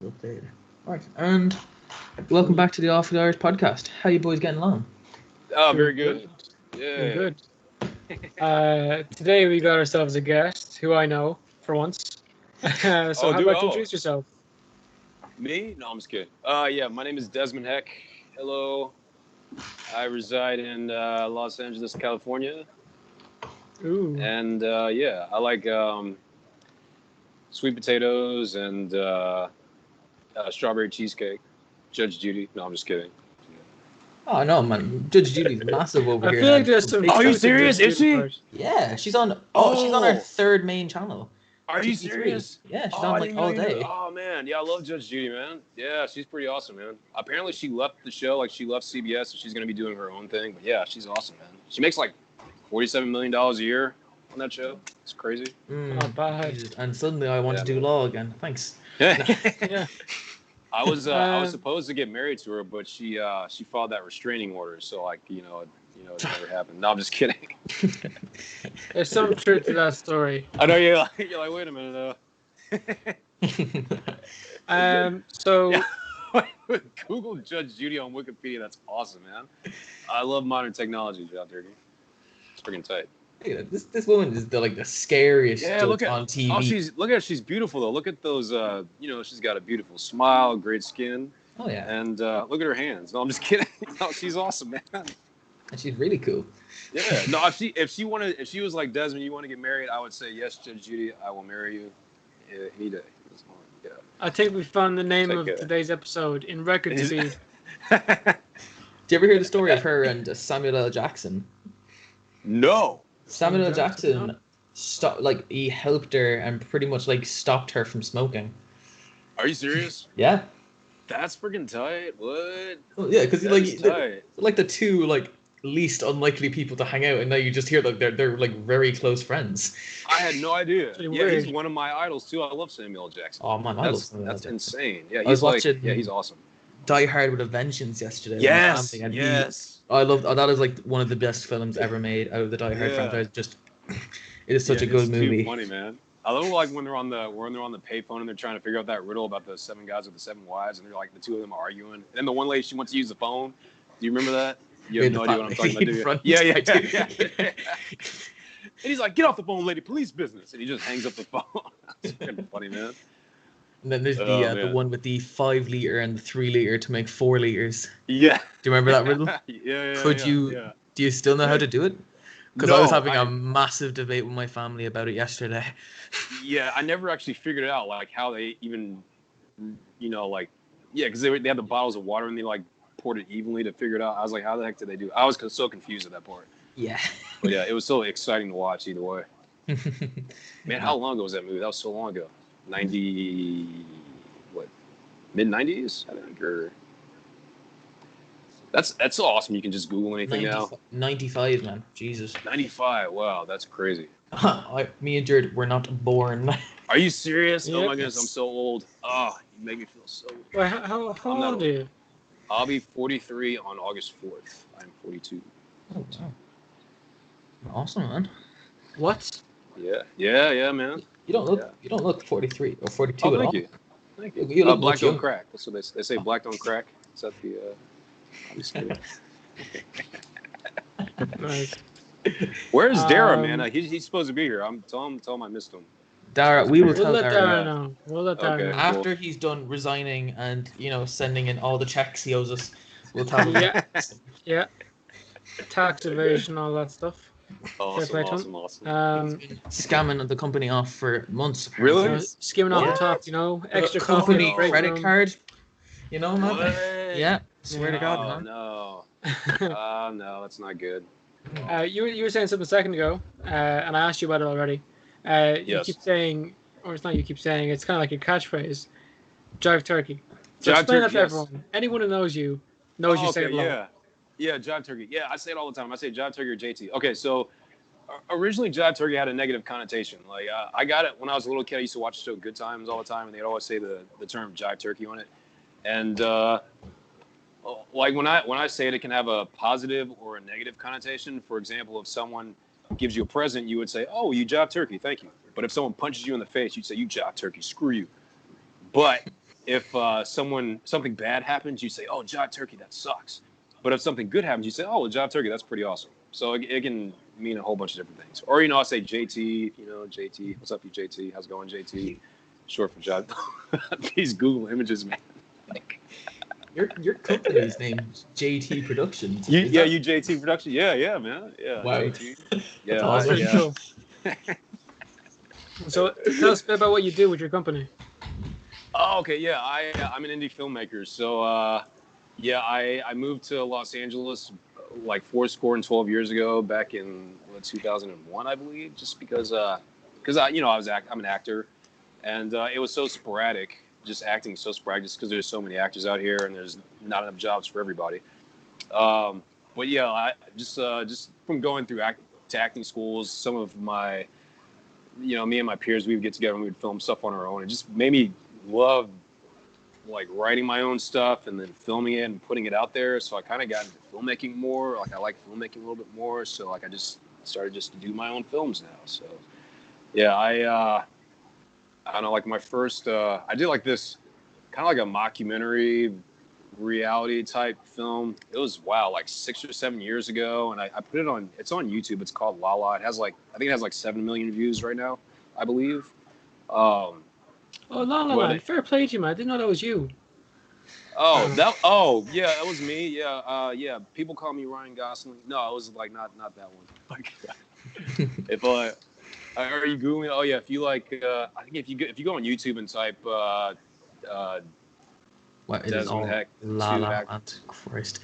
Updated. Right, and welcome back to the Awfully Irish podcast. How you boys getting along? Oh, very Doing good. Doing Yeah. good. Today we got ourselves a guest who I know for once. So how about you introduce yourself? Me? No, I'm just kidding. Yeah, my name is Desmon Heck. Hello. I reside in Los Angeles, California. Ooh. And yeah, I like sweet potatoes and strawberry cheesecake. Judge Judy. No, I'm just kidding. Oh no, man, Judge Judy's massive over I here. feel like now. there's some Big Are you truth in serious? this Is she? part. Yeah, she's on. She's on our third main channel. Are you TV3. serious? Yeah, she's Oh, on I like didn't know all you knew. day. Oh man, yeah, I love Judge Judy, man. Yeah, she's pretty awesome, man. Apparently, she left the show, like she left CBS, so she's gonna be doing her own thing. But yeah, she's awesome, man. She makes like $47 million a year on that show. It's crazy. Not bad. Jesus. And suddenly I want to do law again. Thanks. Yeah. I was supposed to get married to her, but she filed that restraining order, so like it never happened. No, I'm just kidding. There's some truth to that story. I know you're like wait a minute So Yeah. Google Judge Judy on Wikipedia. That's awesome, man. I love modern technology, John Turkey. It's freaking tight. This woman is the scariest Yeah, look at on TV. look at her. She's beautiful though. Look at those. She's got a beautiful smile, great skin, Oh yeah, and look at her hands. No, I'm just kidding. No, she's awesome, man. and she's really cool. Yeah. No, if she was like Desmond, you want to get married, I would say yes, Judge Judy. I will marry you any day. Yeah. I think we found the name Take of it. today's episode in record speed. Did you ever hear the story of her and Samuel L. Jackson? No. Samuel L. No. Jackson he helped her and pretty much stopped her from smoking. Are you serious? Yeah. That's freaking tight. What? Well, yeah, because That's tight. the two least unlikely people to hang out, and now you just hear they're very close friends. I had no idea. Pretty Yeah, he's weird. one of my idols too. I love Samuel L. Jackson. Oh man, I love That's Samuel L. Jackson. insane. Yeah, I was he's like watching- yeah, he's awesome. Die Hard with a Vengeance yesterday. with my Yes. family, and Yes. I loved. That is one of the best films ever made out of the Die Hard Yeah. franchise. Just it is such a good it's movie. Too funny, man. I love when they're on the payphone and they're trying to figure out that riddle about the 7 guys with the 7 wives, and they're like the two of them are arguing, and then the one lady she wants to use the phone. Do you remember that? You have no idea what I'm talking about, do you? Front. Yeah. I do. And he's like, "Get off the phone, lady. Police business." And he just hangs up the phone. That's freaking funny, man. And then there's the man. one with the 5 liter and the 3 liter to make 4 liters. Yeah. Do you remember that riddle? Yeah. Could yeah, you- Yeah. Do you still know how to do it? Because No, I was having a massive debate with my family about it yesterday. Yeah, I never actually figured it out, like how they even, because they had the bottles of water and they poured it evenly to figure it out. I was like, how the heck did they do it? I was so confused at that part. Yeah. But yeah, it was so exciting to watch either way. Man, how long ago was that movie? That was so long ago. Mid-90s, I think, or... That's so awesome. You can just Google anything now. 95, man. Jesus. 95, wow, that's crazy. Me and Jared were not born. Are you serious? Oh Yep. my goodness, I'm so old. Oh, you make me feel so old. Wait, how I'm not old are you? I'll be 43 on August 4th. I'm 42. Oh, wow. Awesome, man. What? Yeah, man. You don't look. Yeah. You don't look 43 or 42 Oh, at all. thank you. You look Black much don't younger. crack. That's what they say. Black don't crack. Is that the? I'm just kidding. Nice. Where's Dara, Um, man? He's supposed to be here. Tell him I missed him. Dara, we will We'll tell let Dara Dara know. We'll let Dara Okay. know. after he's done resigning and sending in all the checks he owes us. We'll tell him. Yeah. Tax evasion, all that stuff. Awesome. play, Tom. Scamming the company off for months. Really? You know, skimming off the top, extra coffee. company in the break credit room. card. Man. What? Yeah. Swear to God, Oh man. no. No, that's not good. You were saying something a second ago, and I asked you about it already. You Yes. keep saying, or it's not you keep saying, it's kind of like your catchphrase, jive turkey. So Jive explain that turkey, to yes. everyone. Anyone who knows you knows you say it low. Yeah, jive turkey. Yeah, I say it all the time. I say jive turkey or JT. Okay, so originally jive turkey had a negative connotation. Like I got it when I was a little kid. I used to watch the show Good Times all the time, and they'd always say the term jive turkey on it. And when I say it, it can have a positive or a negative connotation. For example, if someone gives you a present, you would say, "Oh, you jive turkey, thank you." But if someone punches you in the face, you'd say, "You jive turkey, screw you." But if something bad happens, you say, "Oh, Jive Turkey, that sucks." But if something good happens, you say, "Oh, well, Jive Turkey, that's pretty awesome." So it can mean a whole bunch of different things. Or I'll say JT. JT, what's up, you JT? How's it going, JT? Short for Jive. These Google images, man. Like your company's name JT Productions. you JT Production. Yeah, man. Yeah, Wow. JT. Yeah, That's awesome. Pretty cool. So tell us a bit about what you do with your company. Oh, okay. Yeah, I'm an indie filmmaker. So, I moved to Los Angeles like 12 years ago, back in 2001, I believe, just because I'm an actor, and it was so sporadic, just acting so sporadic, just because there's so many actors out here and there's not enough jobs for everybody. But yeah, I just from going through acting schools, some of my me and my peers, we would get together and we would film stuff on our own. It just made me love like writing my own stuff and then filming it and putting it out there. So I kind of got into filmmaking more. Like I like filmmaking a little bit more. So like I just started just to do my own films now. So yeah, I don't know, like my first, I did like this kind of like a mockumentary reality type film. It was like 6 or 7 years ago, and I put it on. It's on YouTube. It's called Lala. I think it has like 7 million views right now, I believe. Oh, Lala, fair play to you, man. I didn't know that was you. Yeah, that was me. Yeah. People call me Ryan Gosling. No, it was like not that one. Like, if are you googling? Oh yeah, if you like, I think if you go on YouTube and type What is Desmond Heck, La La Land? Christ.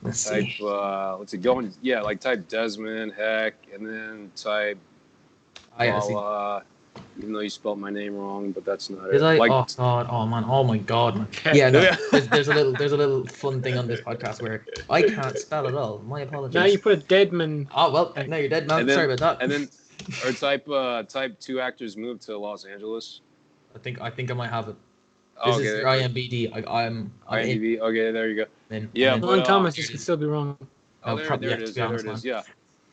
Let's see. Type Desmond Heck and then type Lala. Even though you spelled my name wrong, but that's not Did it. I? Like, oh God! Oh man! Oh my God! Man. Yeah, no. There's a little fun thing on this podcast where I can't spell at all. My apologies. Now you put Deadman. Oh well, no, you're dead, man. Sorry about that. And then, or type 2 actors moved to Los Angeles. I think I might have it. This is your IMDb. I'm IMDb. Okay, there you go. But Thomas, this could still be wrong. There it is. There it is. Yeah.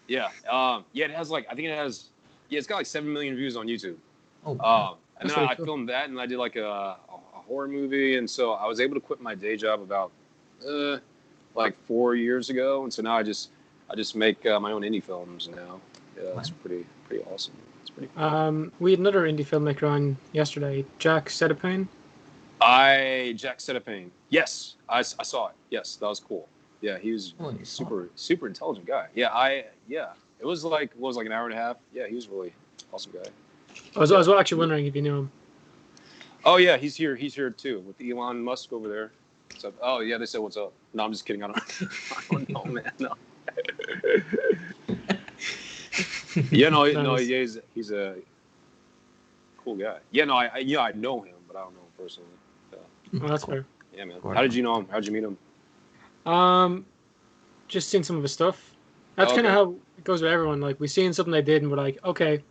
It has like, I think it has. Yeah, it's got like 7 million views on YouTube. Oh. And then I filmed that, and I did like a horror movie, and so I was able to quit my day job about like 4 years ago, and so now I just make my own indie films now. Yeah, that's pretty awesome. It's pretty cool. We had another indie filmmaker on yesterday, Jack Sedapane. Jack Sedapane. Yes, I saw it. Yes, that was cool. Yeah, he was super intelligent guy. Yeah, it was like an hour and a half. Yeah, he was a really awesome guy. I was actually wondering if you knew him. Oh yeah, he's here too with Elon Musk over there. So, oh yeah, they said what's up. No, I'm just kidding. I don't know, man. No. He's a cool guy. Yeah, no, I know him, but I don't know him personally. Well, that's fair. Yeah, man. How did you know him? How did you meet him? Just seen some of his stuff. That's kind of how it goes with everyone. Like, we seen something they did, and we're like, okay,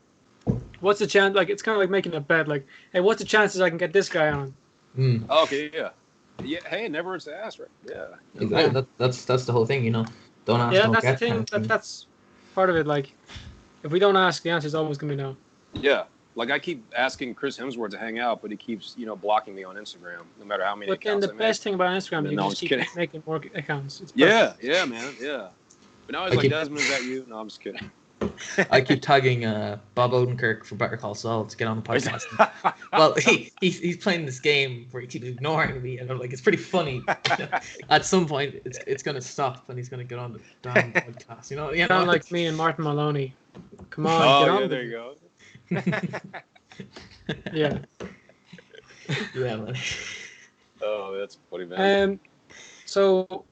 what's the chance? Like, it's kind of like making a bet. Like, hey, what's the chances I can get this guy on? Okay, yeah. Yeah, hey, it never hurts to ask, right? Yeah. Exactly. That's the whole thing, Don't ask. Yeah, that's the thing. That's part of it. Like, if we don't ask, the answer's always gonna be no. Yeah. Like, I keep asking Chris Hemsworth to hang out, but he keeps, blocking me on Instagram, no matter how many accounts I make. But then the best thing about Instagram, you can just keep making more accounts. It's yeah, man, yeah. But now he's like, Desmond, is that you? No, I'm just kidding. I keep tagging Bob Odenkirk for Better Call Saul to get on the podcast. Well, he's playing this game where he keeps ignoring me, and I'm like, it's pretty funny. At some point, it's gonna stop, and he's gonna get on the damn podcast. You know, like me and Martin Maloney. Come on, get on. Yeah, there you go. Yeah. Yeah, man. Oh, that's funny, man. So,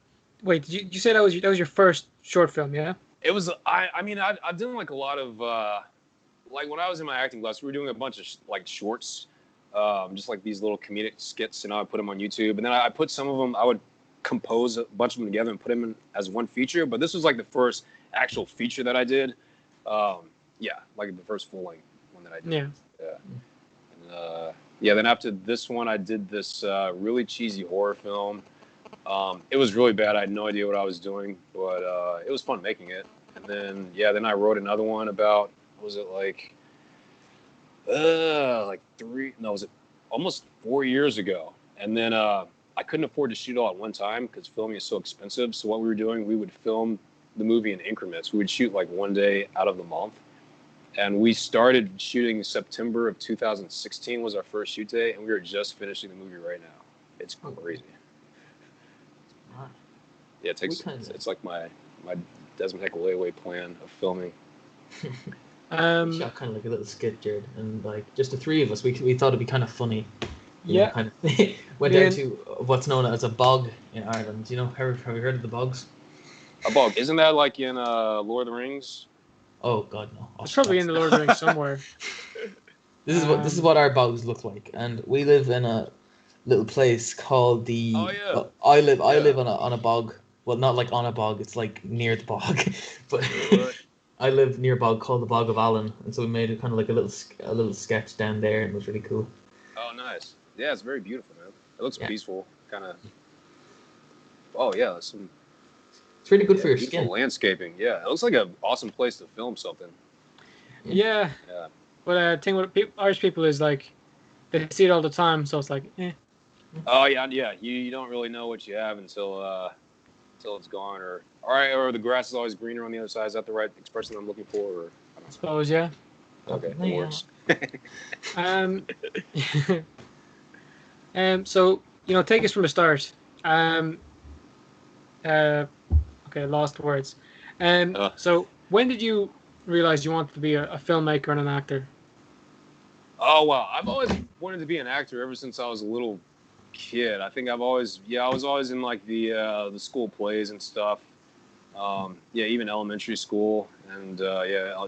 wait, did you say that was your first short film? Yeah. It was. I've done like a lot of like when I was in my acting class, we were doing a bunch of like shorts, just like these little comedic skits, I put them on YouTube, and then I put some of them. I would compose a bunch of them together and put them in as one feature. But this was like the first actual feature that I did. Like the first full length one that I did. Yeah. And, then after this one, I did this really cheesy horror film. It was really bad. I had no idea what I was doing, but it was fun making it. And then I wrote another one about, was it almost 4 years ago? And then I couldn't afford to shoot all at one time because filming is so expensive. So what we were doing, we would film the movie in increments. We would shoot like one day out of the month. And we started shooting September of 2016 was our first shoot day, and we are just finishing the movie right now. It's crazy. Yeah, it's like my Desmon Heck layaway plan of filming. We shot kind of like a little skit, Jared, and like just the three of us. We thought it'd be kind of funny. You know, kind of went down to what's known as a bog in Ireland. You know, have you heard of the bogs? A bog, isn't that like in Lord of the Rings? Oh God, no! It's probably in the Lord of the Rings somewhere. This is what our bogs look like, and we live in a little place called the. Oh yeah. I live on a bog. Well, not like on a bog. It's like near the bog, but I live near a bog called the Bog of Allen, and so we made it kind of like a little sketch down there, and it was really cool. Oh, nice. Yeah, it's very beautiful, man. It looks peaceful, kind of. Oh yeah, it's really good for your skin. Landscaping, yeah. It looks like an awesome place to film something. Yeah. But the thing with Irish people is like they see it all the time, so it's like, eh. Oh yeah. You don't really know what you have until it's gone, or the grass is always greener on the other side. Is that the right expression I'm looking for? Or I suppose, yeah. Okay, that works. So take us from the start. Okay, lost words. So when did you realize you wanted to be a filmmaker and an actor? Oh well, I've always wanted to be an actor ever since I was a little kid. I think I was always in like the school plays and stuff. Even elementary school and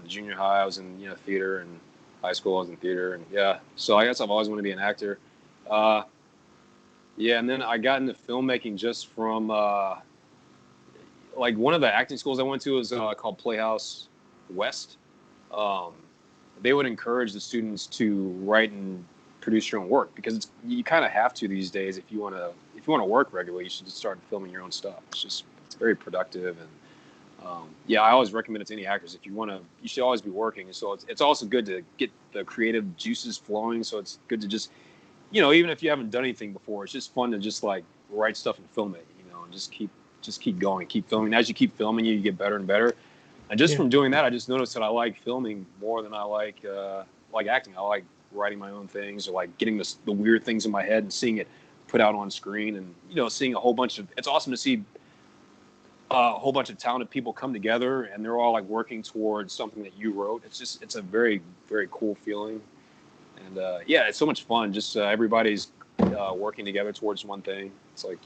junior high I was in theater, and high school I was in theater, and so I guess I've always wanted to be an actor. And then I got into filmmaking just from like one of the acting schools I went to was called Playhouse West. They would encourage the students to write and produce your own work because you kind of have to these days. If you want to work regularly, you should just start filming your own stuff. It's very productive, and I always recommend it to any actors. If you should always be working. So it's also good to get the creative juices flowing. So it's good to just even if you haven't done anything before, it's just fun to just like write stuff and film it. And just keep going, keep filming. As you keep filming, you get better and better. And just from doing that, I just noticed that I like filming more than I like acting. I like writing my own things, or like getting the weird things in my head and seeing it put out on screen, and seeing a whole bunch of. It's awesome to see a whole bunch of talented people come together, and they're all like working towards something that you wrote. It's a very, very cool feeling, and it's so much fun. Just everybody's working together towards one thing. It's like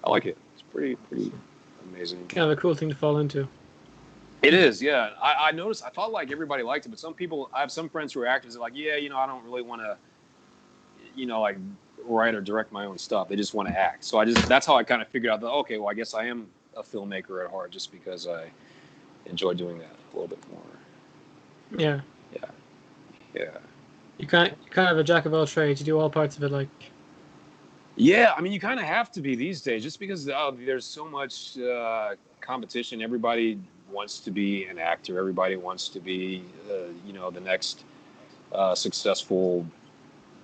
I like it. It's pretty amazing. Kind of a cool thing to fall into. It is, yeah. I noticed. I thought like everybody liked it, but some people. I have some friends who are actors. They're like, I don't really want to, like write or direct my own stuff. They just want to act. So that's how I kind of figured out that okay, well, I guess I am a filmmaker at heart, just because I enjoy doing that a little bit more. Yeah. Yeah. You kind of a jack of all trades. You do all parts of it, like. Yeah, I mean, you kind of have to be these days, just because there's so much competition. Everybody wants to be an actor. Everybody wants to be, the next successful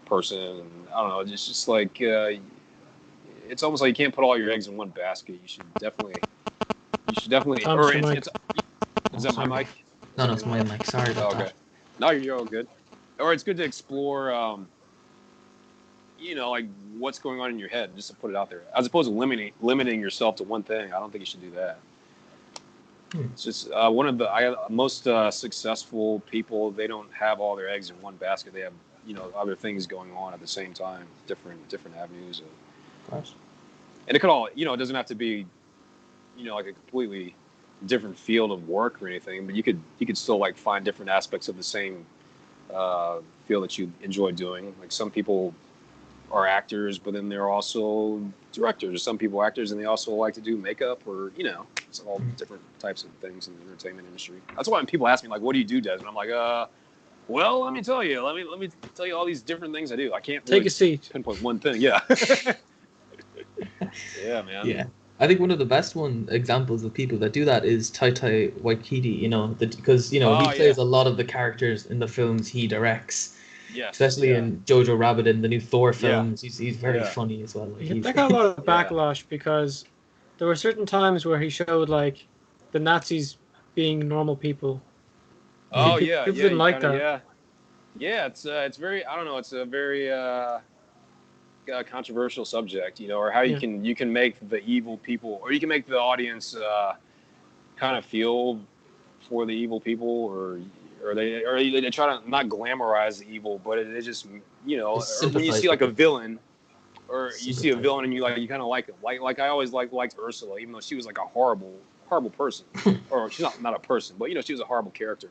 person. And I don't know. It's just like it's almost like you can't put all your eggs in one basket. You should definitely. Is that my mic? No, it's my mic. Sorry about that. No, you're all good. Or it's good to explore. Like what's going on in your head, just to put it out there, as opposed to limiting yourself to one thing. I don't think you should do that. It's just one of the most successful people. They don't have all their eggs in one basket. They have other things going on at the same time, different avenues. Of course. And it could all it doesn't have to be like a completely different field of work or anything, but you could still like find different aspects of the same field that you enjoy doing. Like some people are actors, but then they're also directors. Some people are actors and they also like to do makeup, or it's all different types of things in the entertainment industry. That's why when people ask me like, "What do you do, Desmond?" I'm like, well, let me tell you. Let me tell you all these different things I do. I can't really take a seat. Pinpoint one thing. Yeah. Yeah, man. Yeah. I think one of the best examples of people that do that is Waititi, because he plays a lot of the characters in the films he directs. Yes, especially yeah. in Jojo Rabbit and the new Thor Yeah. films. He's very Yeah. funny as well. Like, Yeah, he's, that got a lot of Yeah. backlash because there were certain times where he showed like the Nazis being normal people. Oh People, yeah, people yeah. didn't You like kind of that. yeah. It's very I don't know. It's a very controversial subject, or how Yeah. you can make the evil people, or you can make the audience kind of feel for the evil people, or they try to not glamorize the evil, but it just or when you see like a villain, or you see a villain and you kind of like it, like I always liked Ursula, even though she was like a horrible person, or she's not a person, but she was a horrible character.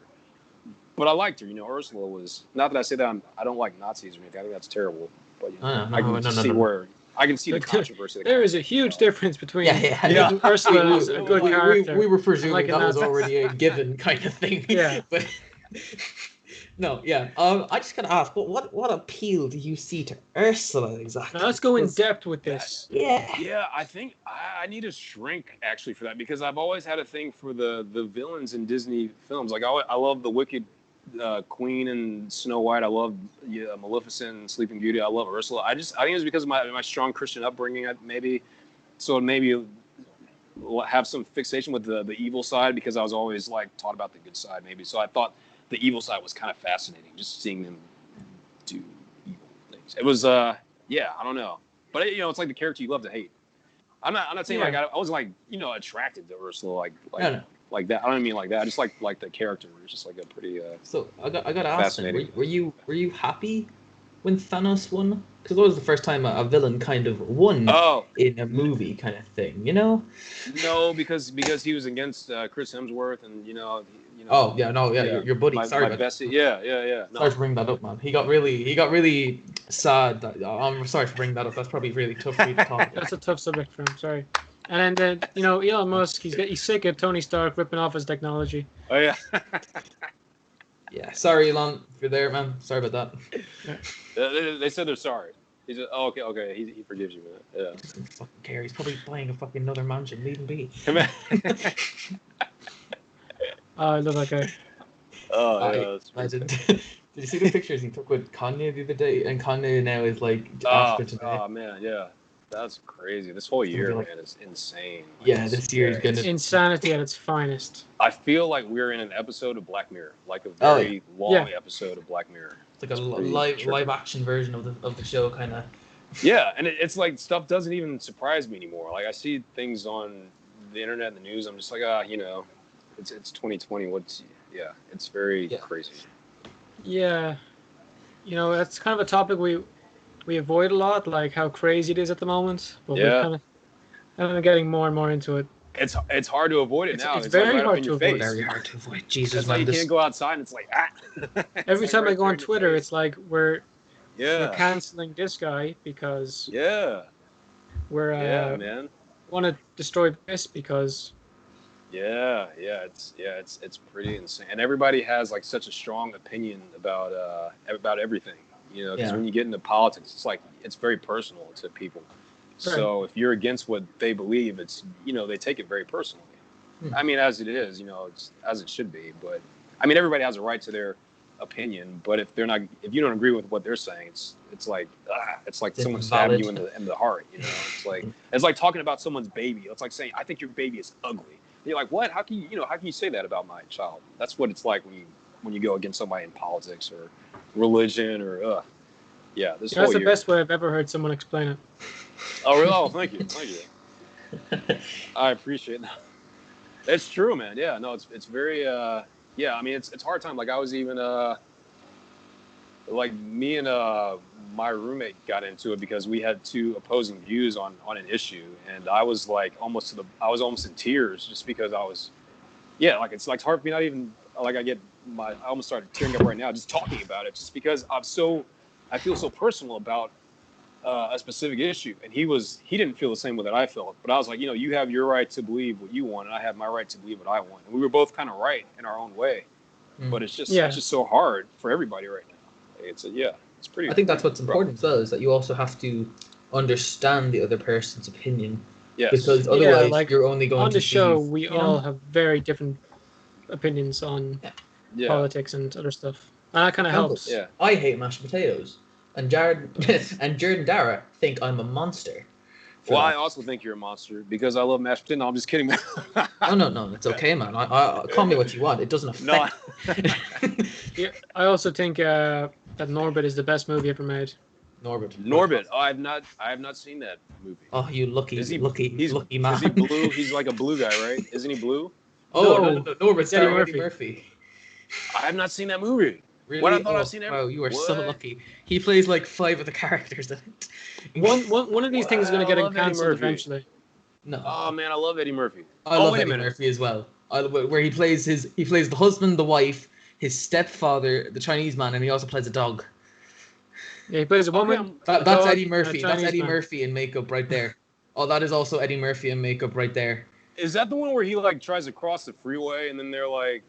But I liked her. Ursula was, not that I say that I don't like Nazis or anything. I think that's terrible. But I can see where I can see the controversy. There is a huge difference between yeah. Ursula is a good character. We were presuming like that was already a given kind of thing. Yeah. But no, yeah. I just gotta ask, what appeal do you see to Ursula exactly? Now let's go in depth with this. Yeah, I think I need to shrink actually for that, because I've always had a thing for the villains in Disney films. Like I love the Wicked Queen and Snow White. I love Maleficent and Sleeping Beauty. I love Ursula. I think it's because of my strong Christian upbringing, maybe. So maybe have some fixation with the evil side, because I was always like taught about the good side, maybe. So I thought the evil side was kind of fascinating, just seeing them do evil things. It was I don't know, but it's like the character you love to hate. I'm not saying like I wasn't like attracted to Ursula No. like that. I don't mean like that. I just like the character. It's just like a pretty. So I gotta ask then, were you happy when Thanos won? Because that was the first time a villain kind of won in a movie kind of thing, No, because he was against Chris Hemsworth, and Oh yeah, no, yeah, your buddy. Sorry about that. Yeah. No. Sorry to bring that up, man. He got really sad. I'm sorry to bring that up. That's probably really tough for you to talk about. That's a tough subject for him. Sorry. And then Elon Musk, he's sick of Tony Stark ripping off his technology. Oh yeah. Yeah, sorry, Elon, if you're there, man. Sorry about that. They said they're sorry. He said, "Oh, okay. He forgives you, man." Yeah. He doesn't fucking care. He's probably buying a fucking another mansion. Leave him be. I love that guy. Oh, yeah. Did you see the pictures he took with Kanye the other day? And Kanye now is like Africa today. Oh man, yeah. That's crazy. This whole year, man, is insane. Yeah, this year is gonna insanity at its finest. I feel like we're in an episode of Black Mirror, like a very long episode of Black Mirror. It's like a live action version of the show, kind of. Yeah, and it's like stuff doesn't even surprise me anymore. Like I see things on the internet and the news, I'm just like, it's 2020. It's very crazy. Yeah, that's kind of a topic we avoid a lot, like how crazy it is at the moment. But we're kind of getting more and more into it. It's hard to avoid it now. It's very hard to avoid. Very hard to avoid. Jesus, man, you can't go outside, and it's like Every time I go on Twitter, it's like we're canceling this guy because we're man, want to destroy this because. It's pretty insane, and everybody has like such a strong opinion about everything, because when you get into politics, it's like it's very personal to people. Right. So if you're against what they believe, it's they take it very personally. I mean, as it is, it's as it should be. But I mean, everybody has a right to their opinion. But if you don't agree with what they're saying, it's like someone stabbing you in the heart. It's like talking about someone's baby. It's like saying, I think your baby is ugly. And you're like, what? How can you say that about my child? That's what it's like when you go against somebody in politics or religion or this whole That's the year. best way I've ever heard someone explain it. Oh, really? Oh, thank you. I appreciate that. It's true, man. Yeah, no, it's very I mean, it's hard time. Like I was even like me and my roommate got into it because we had two opposing views on an issue, and I was like almost in tears just because I was it's hard for me, not even like I almost started tearing up right now just talking about it, just because I feel so personal about a specific issue, and he didn't feel the same way that I felt. But I was like, you have your right to believe what you want, and I have my right to believe what I want, and we were both kind of right in our own way. But it's just so hard for everybody right now. It's pretty. I think that's what's important as well, is that you also have to understand the other person's opinion. Yes. Because otherwise, you're only going to on the show. We all have very different opinions on politics and other stuff. And that kind of helps. Yeah. I hate mashed potatoes, and Jared and Dara think I'm a monster. Well, I also think you're a monster because I love mashed potatoes. No, I'm just kidding, man. No, it's okay, man. I call me what you want. It doesn't affect. Yeah, I also think that Norbit is the best movie ever made. Norbit. Oh, I have not seen that movie. Oh, you lucky man. Is he blue? He's like a blue guy, right? Isn't he blue? Oh, no. Norbit's Eddie Murphy. I have not seen that movie. Really? What, I thought I've seen everything. Wow, you are so lucky. He plays like 5 of the characters in it. One of these things is going to get cancelled eventually. No. Oh man, I love Eddie Murphy. I love Eddie Murphy as well. Where he plays the husband, the wife, his stepfather, the Chinese man, and he also plays a dog. Yeah, he plays a woman. That's Eddie Murphy. That's Eddie Murphy in makeup right there. Oh, that is also Eddie Murphy in makeup right there. Is that the one where he like tries to cross the freeway and then they're like,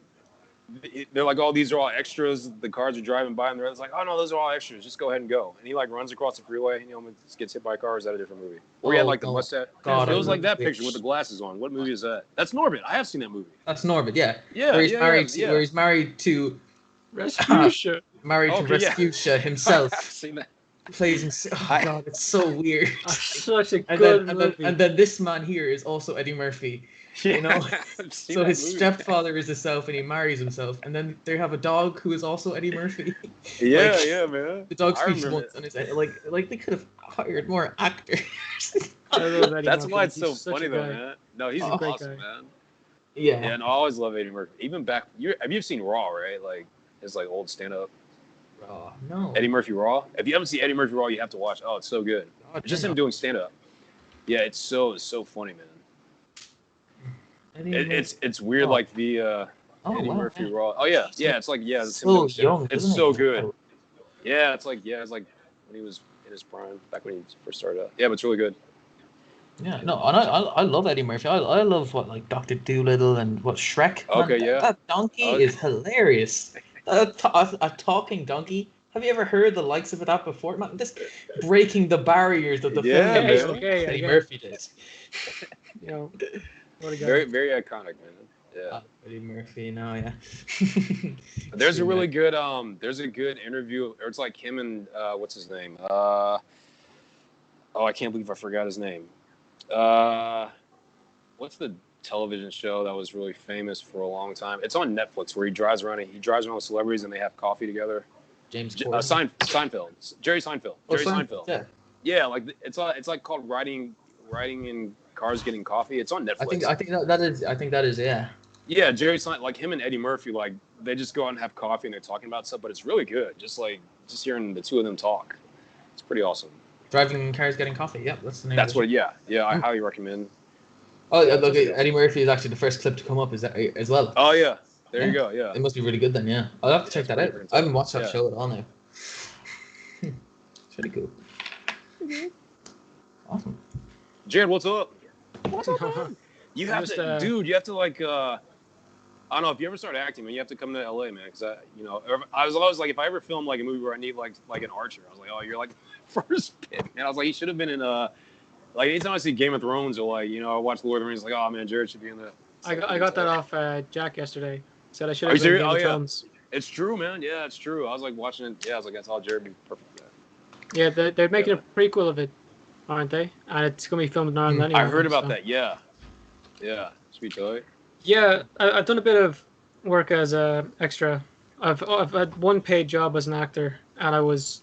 oh, these are all extras. The cars are driving by and they're like, oh no, those are all extras. Just go ahead and go. And he like runs across the freeway and he almost gets hit by a car. Or is that a different movie? Or he had like the mustache. It was like that picture with the glasses on. What movie is that? That's Norbit. I have seen that movie. That's Norbit. Yeah. Yeah. Where he's married to Rescutia. Rescutia himself. I've seen that. Plays in. Oh god, it's so weird. Such a good movie. And then this man here is also Eddie Murphy. You know, so his stepfather is himself, and he marries himself, and then they have a dog who is also Eddie Murphy. Yeah, man. The dog speaks once, and it's like they could have hired more actors. I love Eddie That's Murphy. why it's so He's such funny a though, guy. man. No, he's awesome, man. Yeah. And I always love Eddie Murphy. Even back, have you seen Raw? Right, like his like old stand up. Raw, no. Eddie Murphy Raw. If you haven't seen Eddie Murphy Raw, you have to watch. Oh, it's so good. Just him doing stand up. Yeah, it's so funny, man. It's weird, like the Eddie Murphy Raw. Oh yeah, it's like it's so young. It's so good. Yeah, it's like when he was in his prime, back when he first started out. Yeah, but it's really good. Yeah, no, and I love Eddie Murphy. I love what like Dr. Dolittle and what Shrek. Okay, man, yeah. That donkey is hilarious. A talking donkey. Have you ever heard the likes of that before? Man, this breaking the barriers of the film. Eddie Murphy did. You know, what a guy. Very, very iconic, man. Yeah. Eddie Murphy, no, yeah. There's a really good there's a good interview, or it's like him and what's his name? I can't believe I forgot his name. What's the television show that was really famous for a long time? It's on Netflix where he drives around with celebrities and they have coffee together. James Seinfeld. Jerry Seinfeld. Jerry Seinfeld. Yeah, like it's like called riding in cars getting coffee. It's on Netflix. I think that is yeah. Yeah, Jerry Seinfeld, like him and Eddie Murphy, like they just go out and have coffee and they're talking about stuff, but it's really good. Just hearing the two of them talk, it's pretty awesome. Driving cars, getting coffee. Yep, that's the name. That's what. Yeah. I highly recommend. Oh, look, Eddie Murphy is actually the first clip to come up as well. Oh yeah, there you go. Yeah, it must be really good then. Yeah, I'll have to check that out. I haven't watched that show at all now. It's really cool. Awesome. Jared, what's up? You have to, dude. You have to like. I don't know if you ever start acting, man. You have to come to LA, man. Because I was always like, if I ever film like a movie where I need like an Archer, I was like, oh, you're like first pick, man. I was like, he should have been in like anytime I see Game of Thrones or like I watch Lord of the Rings, like, oh man, Jared should be in that. I got that off Jack yesterday. Said I should have been in Game of Thrones. It's true, man. Yeah, it's true. I was like watching it. Yeah, I was like, that's all Jared would be perfect for that. Yeah, they're making a prequel of it, aren't they? And it's gonna be filmed in Ireland anyway. I heard about that. Yeah. Yeah. Sweet toy. Yeah, I've done a bit of work as a extra. I've had one paid job as an actor, and I was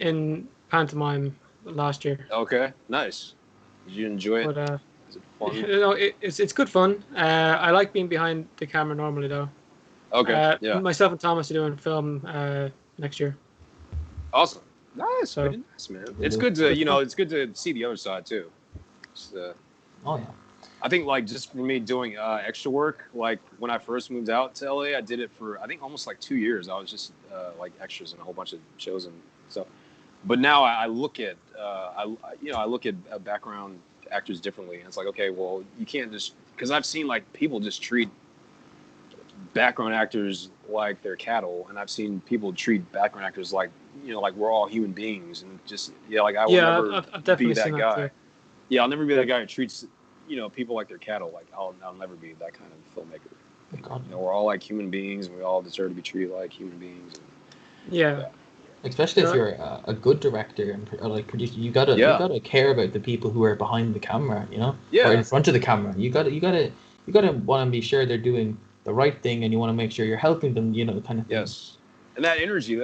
in pantomime last year. Okay, nice. Did you enjoy it? But, is it fun? It's good fun. I like being behind the camera normally though. Okay. Yeah. Myself and Thomas are doing film next year. Awesome. Nice. So, pretty nice, man. It's good to it's good to see the other side too. Oh yeah. I think like just for me doing extra work, like when I first moved out to LA, I did it for I think almost like 2 years. I was just like extras in a whole bunch of shows and stuff. But now I look at I look at background actors differently. And it's like, okay, well, you can't just because I've seen like people just treat background actors like they're cattle, and I've seen people treat background actors like like we're all human beings, and just like I will never I've be that guy. Too. Yeah, I'll never be that guy who treats people like they're cattle. Like I'll never be that kind of filmmaker. God. We're all like human beings, and we all deserve to be treated like human beings. Yeah. Especially if you're a good director and like producer, you gotta care about the people who are behind the camera, you know, or in front of the camera. You gotta want to be sure they're doing the right thing, and you want to make sure you're helping them, you know, kind of thing. Yes, and that energy,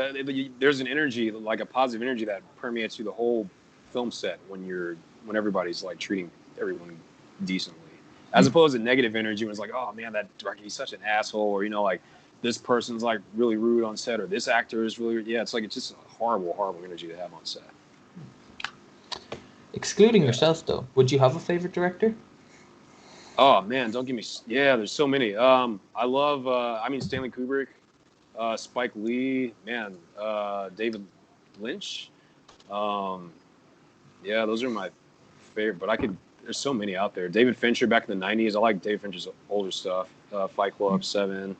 there's an energy, like a positive energy that permeates through the whole film set when everybody's like treating everyone decently, as opposed to negative energy when it's like, oh man, that director, he's such an asshole, or you know, like this person's like really rude on set, or this actor is really it's just a horrible energy to have on set. Excluding yourself though, would you have a favorite director? Oh man, don't give me. Yeah, there's so many. I love. Stanley Kubrick, Spike Lee, man, David Lynch. Those are my favorite. But there's so many out there. David Fincher back in the '90s. I like David Fincher's older stuff. Fight Club, Seven.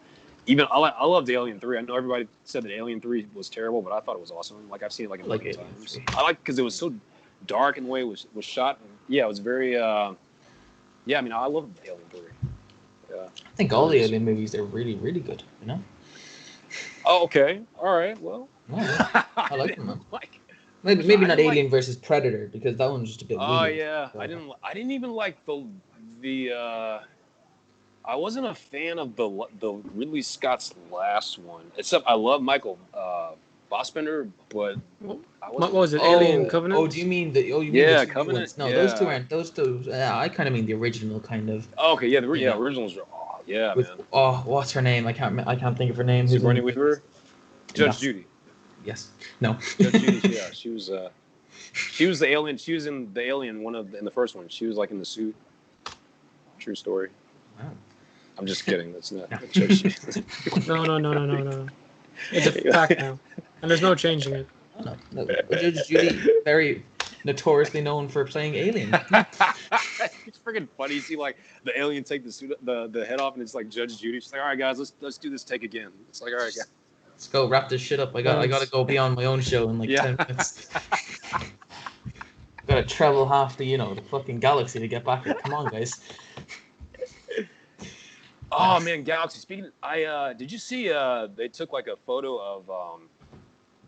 Even I loved Alien 3. I know everybody said that Alien 3 was terrible, but I thought it was awesome. Like I've seen it like a million times. I like because it was so dark in the way it was shot. Yeah, it was very. I love Alien 3. Yeah. I think all the Alien movies are really, really good. You know. Oh, okay. All right. Well. Yeah, I like them. Maybe not Alien versus Predator because that one's just a bit. Oh yeah, so. I didn't even like the. I wasn't a fan of the Ridley Scott's last one, except I love Michael Fassbender, but what was it? Alien Covenant? Oh, do you mean the? Oh, you mean the Covenant? Ones? No, those two aren't. Those two. I kind of mean the original kind of. Oh, okay, the originals are. Oh, yeah, man. Oh, what's her name? I can't think of her name. Sigourney Weaver. Judge Judy. Yes. No. Judge Judy. Yeah, she was the alien. She was in the Alien in the first one. She was like in the suit. True story. Wow. I'm just kidding. That's not. Judge Judy. No. It's a fact now, and there's no changing it. No. Judge Judy, very notoriously known for playing Alien. It's freaking funny. You see, like the alien take the suit, the head off, and it's like Judge Judy. She's like, "All right, guys, let's do this take again." It's like, "All right, guys, let's go wrap this shit up. I gotta go be on my own show in like 10 minutes. I gotta travel half the fucking galaxy to get back here. Come on, guys." Oh man, Galaxy. Speaking, did you see? They took like a photo of.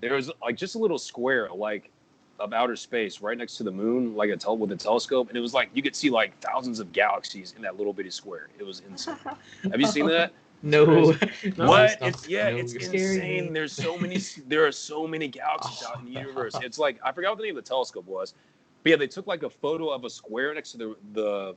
There was like just a little square like of outer space right next to the moon, like with a telescope, and it was like you could see like thousands of galaxies in that little bitty square. It was insane. Have you seen that? No. What? It's insane. There are so many galaxies out in the universe. It's like I forgot what the name of the telescope was, but yeah, they took like a photo of a square next to the.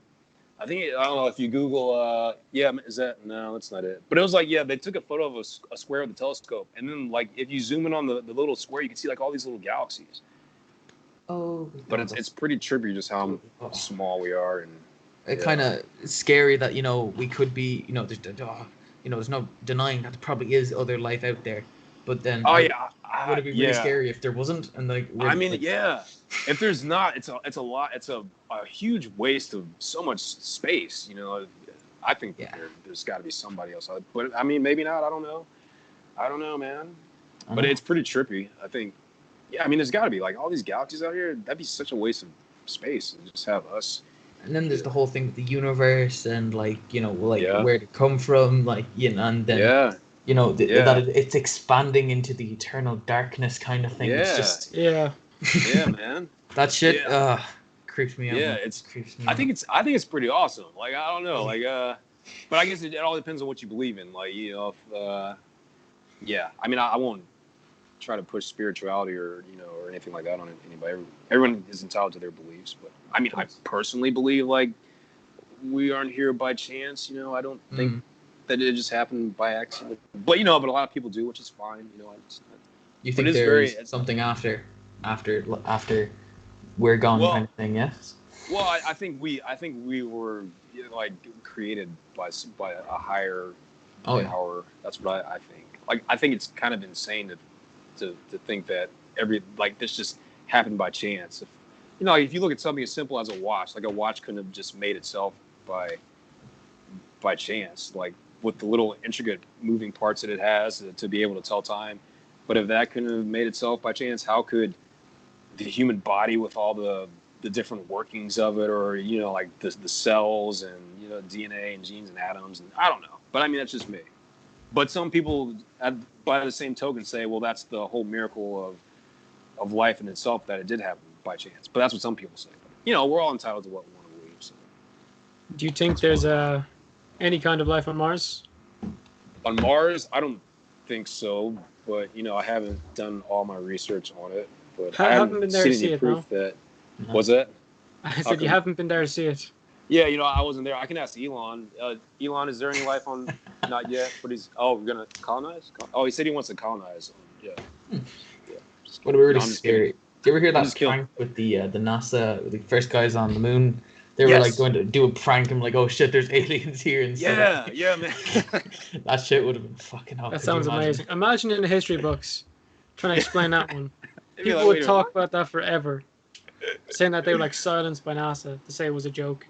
I don't know if you Google, is that, no, that's not it. But it was like, they took a photo of a square with the telescope. And then, like, if you zoom in on the little square, you can see, like, all these little galaxies. Oh. But it's pretty trippy just how small we are. And it's kind of scary that, we could be, there's no denying that there probably is other life out there. But then, would it be really scary if there wasn't? And like, if there's not, it's a lot. It's a huge waste of so much space. I think there's got to be somebody else. But I mean, maybe not. I don't know, man. But it's pretty trippy. I think. Yeah, I mean, there's got to be like all these galaxies out here. That'd be such a waste of space to just have us. And then there's the whole thing with the universe and like where to come from, like and then. That it's expanding into the eternal darkness kind of thing. It's just man. That shit creeps me out. Yeah, creeps me I think it's pretty awesome. Like I don't know, like but I guess it all depends on what you believe in. Like I mean I won't try to push spirituality or anything like that on anybody. Everyone is entitled to their beliefs, but I mean I personally believe like we aren't here by chance. I don't think. That it just happened by accident, but a lot of people do, which is fine. You think there's something after we're gone kind of thing, yes? Well, I think we were like created by a higher power. That's what I think. Like I think it's kind of insane to think that this just happened by chance. If you look at something as simple as a watch, like a watch couldn't have just made itself by chance, like with the little intricate moving parts that it has to be able to tell time. But if that couldn't have made itself by chance, how could the human body with all the different workings of it, or like the cells and DNA and genes and atoms, and I don't know. But I mean that's just me. But some people, by the same token, say, well, that's the whole miracle of life in itself, that it did happen by chance. But that's what some people say. You know, we're all entitled to what we want to believe. So. Do you think there's any kind of life on Mars? On Mars, I don't think so. But, you know, I haven't done all my research on it. But I haven't been there to seen see any it, proof no? that... What's that? I said you haven't been there to see it. Yeah, you know, I wasn't there. I can ask Elon. Elon, is there any life on? Not yet, but we're gonna colonize. Oh, he said he wants to colonize. Yeah. Yeah. What really scary. Do you ever hear that prank with the NASA, the first guys on the moon? They were like going to do a prank and like, oh shit, there's aliens here and stuff. Yeah, man. That shit would have been fucking awesome. That sounds amazing. Imagine in the history books trying to explain that one. People would talk about that forever, saying that they were like silenced by NASA to say it was a joke.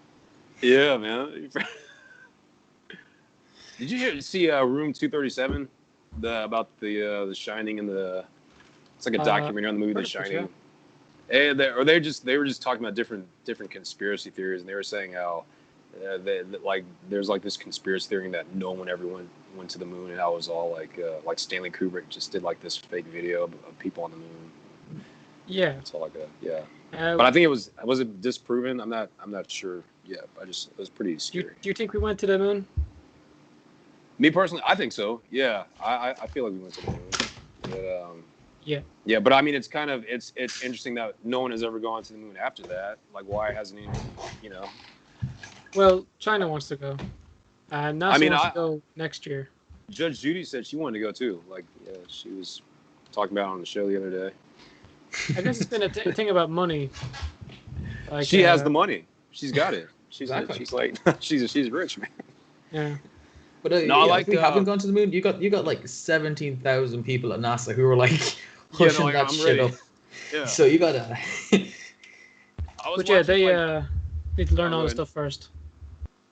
Yeah, man. Did you see Room 237? About the Shining and the... It's like a documentary on the movie The Shining. And they were just talking about different conspiracy theories, and they were saying how there's like this conspiracy theory that no one ever went to the moon, and how it was all like Stanley Kubrick just did like this fake video of people on the moon. Yeah. It's all like that. Yeah. But I think was it disproven? I'm not sure. Yeah, it was pretty scary. Do you think we went to the moon? Me personally, I think so. Yeah, I feel like we went to the moon. But, yeah. Yeah, but I mean, it's interesting that no one has ever gone to the moon after that. Like, why hasn't he? You know. Well, China wants to go. NASA wants to go next year. Judge Judy said she wanted to go too. Like, yeah, she was talking about it on the show the other day. I guess it's been a thing about money. Like, she has the money. She's got it. She's like she's rich, man. Yeah. But if we haven't gone to the moon, you got like 17,000 people at NASA who are like pushing that shit up. Yeah. So you gotta. They need to learn all this stuff first.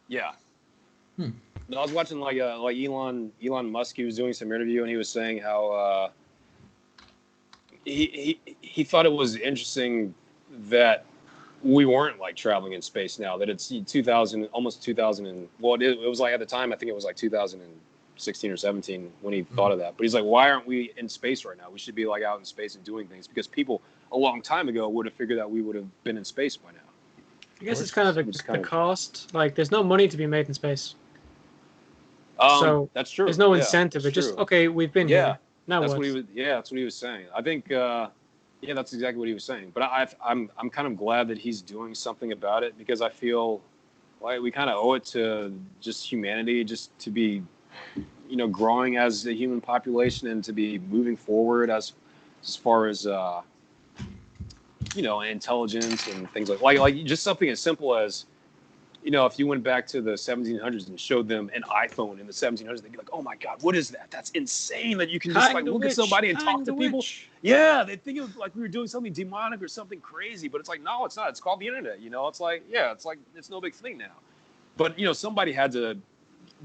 Yeah. No, I was watching like Elon Musk. He was doing some interview and he was saying how he thought it was interesting that we weren't like traveling in space now, that it's almost 2000 and it was like at the time I think it was like 2016 or 17 when he thought of that. But he's like, why aren't we in space right now? We should be like out in space and doing things, because people a long time ago would have figured that we would have been in space by now. I guess it's kind of the cost. Like, there's no money to be made in space. So that's true. There's no incentive. It's just we've been here. Now that's what? That's what he was saying. I think. Yeah, that's exactly what he was saying. But I'm kind of glad that he's doing something about it, because I feel like we kind of owe it to just humanity, just to be, growing as a human population and to be moving forward as far as intelligence and things like just something as simple as, if you went back to the 1700s and showed them an iPhone in the 1700s, they'd be like, "Oh my God, what is that? That's insane that you can just look at somebody and talk to people." Yeah, they think it was like we were doing something demonic or something crazy, but it's like, no, it's not. It's called the internet. It's like, it's no big thing now. But somebody had to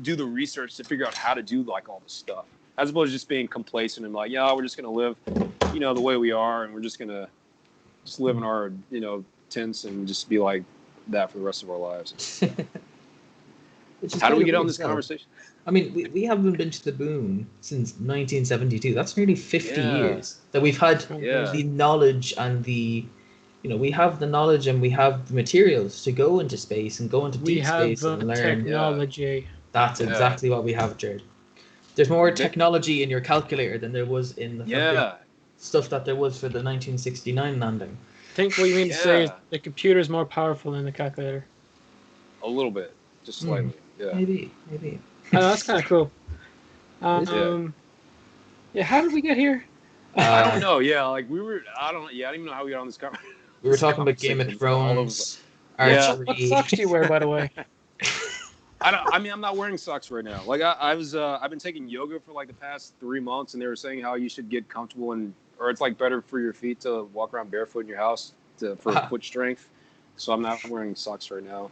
do the research to figure out how to do like all this stuff, as opposed to just being complacent and like, yeah, we're just gonna live, the way we are, and we're just gonna live in our tents and just be like that for the rest of our lives. How do we get on this conversation? I mean, we haven't been to the moon since 1972. That's nearly 50 years that we've had the knowledge and we have the knowledge and we have the materials to go into space and go into deep space and learn. Technology. That's exactly what we have, Jared. There's more technology in your calculator than there was in the stuff that there was for the 1969 landing. I think what you mean to say is the computer is more powerful than the calculator. A little bit, just slightly. Yeah. Maybe. I know, that's kind of cool. How did we get here? I don't know. Yeah, like we were. I don't even know how we got on this conversation. We were talking about Game of Thrones. What socks do you wear, by the way? I'm not wearing socks right now. Like I've been taking yoga for like the past 3 months, and they were saying how you should get comfortable or it's like better for your feet to walk around barefoot in your house for foot strength. So I'm not wearing socks right now.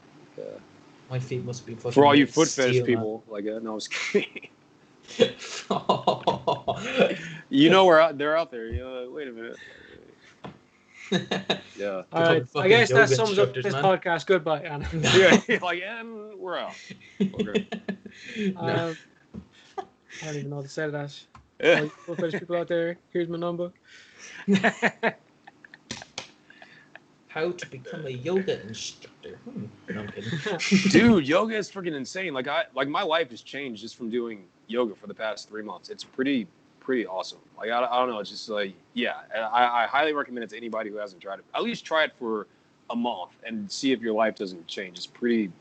My feet must be fucking. For all you foot fetish people, no, I was kidding. They're out there. Wait a minute. Yeah. All right. I guess that sums up this podcast. Goodbye, Anna. And we're out. Okay. I don't even know how to say that. Yeah. All you full fetish people out there, here's my number. How to become a yoga instructor. No, I'm kidding. Dude, yoga is freaking insane. Like my life has changed just from doing yoga for the past 3 months. It's pretty awesome. Like I don't know, it's just like I highly recommend it to anybody who hasn't tried it. At least try it for a month and see if your life doesn't change. It's pretty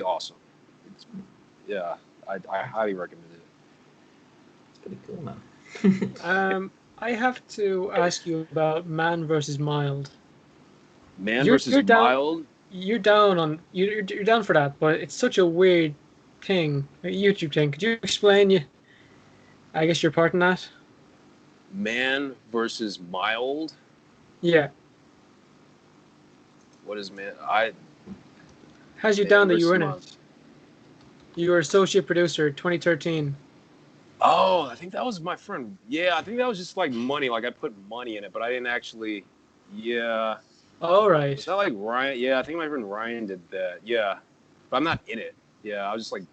awesome. I highly recommend it. It's pretty cool, man. I have to ask you about Man versus Mild. Man You're versus down- Mild. You're down for that, but it's such a weird thing, a YouTube thing. Could you explain I guess your part in that? Man versus Mild. Yeah. What is man? How's you Man down that you versus were in Mild. it? You were associate producer, 2013. Oh, I think that was my friend. Yeah, I think that was just like money. Like I put money in it, but I didn't actually. Yeah. All right. Was that like Ryan? Yeah, I think my friend Ryan did that. Yeah, but I'm not in it. Yeah, I was just like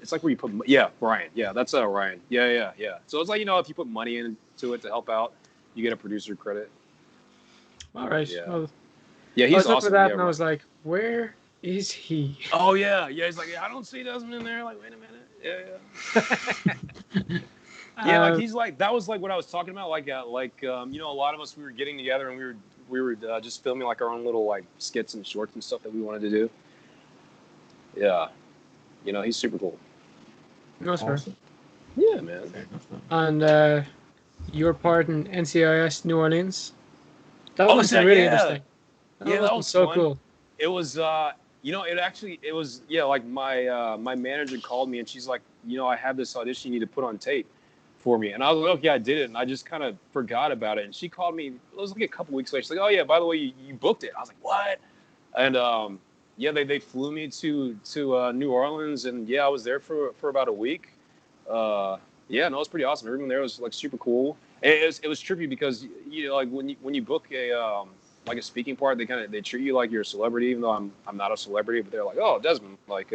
it's like where you put. Yeah, Ryan. Yeah, that's Ryan. Yeah. So it's like, if you put money into it to help out, you get a producer credit. All right. Yeah. Well, Yeah, I he's was looking awesome. at that Yeah, and I was like, where is he? oh yeah. He's like, I don't see Desmond in there. Like, wait a minute. Yeah. Yeah, like he's like, that was like what I was talking about. Like a lot of us, we were getting together and we were just filming like our own little like skits and shorts and stuff that we wanted to do. Yeah, he's super cool. No, sir. Awesome. Yeah, man. Fair enough, man. And your part in NCIS New Orleans. That must have been really interesting. That was so fun. cool. It was, it was like my manager called me and she's like, I have this audition you need to put on tape for me. And I was like, okay, I did it. And I just kind of forgot about it. And she called me, it was like a couple weeks later. She's like, oh yeah, by the way, you booked it. I was like, what? And they flew me to New Orleans, and I was there for about a week. No, it was pretty awesome. Everyone there was like super cool. It was trippy because like when you book a like a speaking part, they treat you like you're a celebrity, even though I'm not a celebrity. But they're like, oh, Desmond, like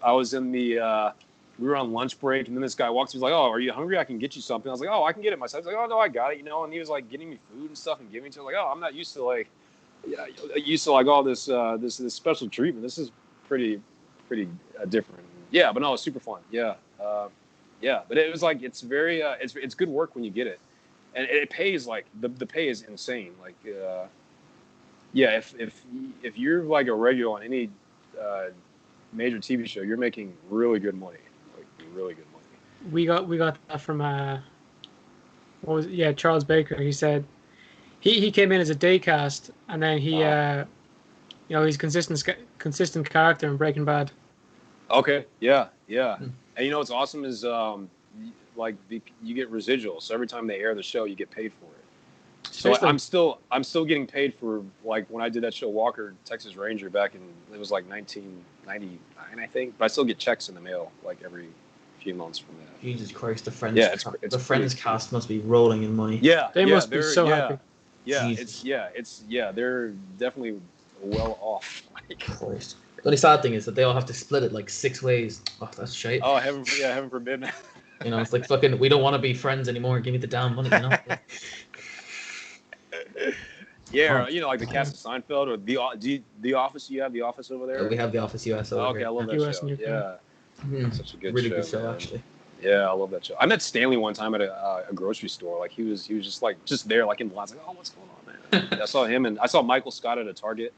I was in the we were on lunch break, and then this guy walks. He's like, oh, are you hungry? I can get you something. I was like, oh, I can get it myself. He's like, oh no, I got it. And he was like getting me food and stuff and giving me to like, oh, I'm not used to like. Yeah, used to like all this this special treatment. This is pretty different. Yeah, but no, it's super fun. Yeah, but it was like it's very it's good work when you get it, and it pays like the pay is insane. Like if you're like a regular on any major TV show, you're making really good money, like really good money. We got that from Charles Baker. He said. He came in as a day cast, and then he, he's consistent character in Breaking Bad. Okay, yeah. And what's awesome is like you get residuals. So every time they air the show, you get paid for it. So I'm still getting paid for like when I did that show Walker Texas Ranger back in it was like 1999 I think, but I still get checks in the mail like every few months from that. Jesus Christ, the Friends. Yeah, it's Friends cast must be rolling in money. Yeah, they must be so happy. Yeah, Jesus. they're definitely well off. Of course. The only sad thing is that they all have to split it like 6 ways. Oh, that's shite. Oh, heaven forbid. It's like fucking. We don't want to be friends anymore. Give me the damn money. Yeah, like the cast of Seinfeld or the Office. You have the Office over there. We have the Office US over here. I love that US show. Yeah, such a good really show. Good show, man. actually. Yeah, I love that show. I met Stanley one time at a grocery store. Like he was just there, like in the lines, like, oh, what's going on, man? I saw him and I saw Michael Scott at a Target.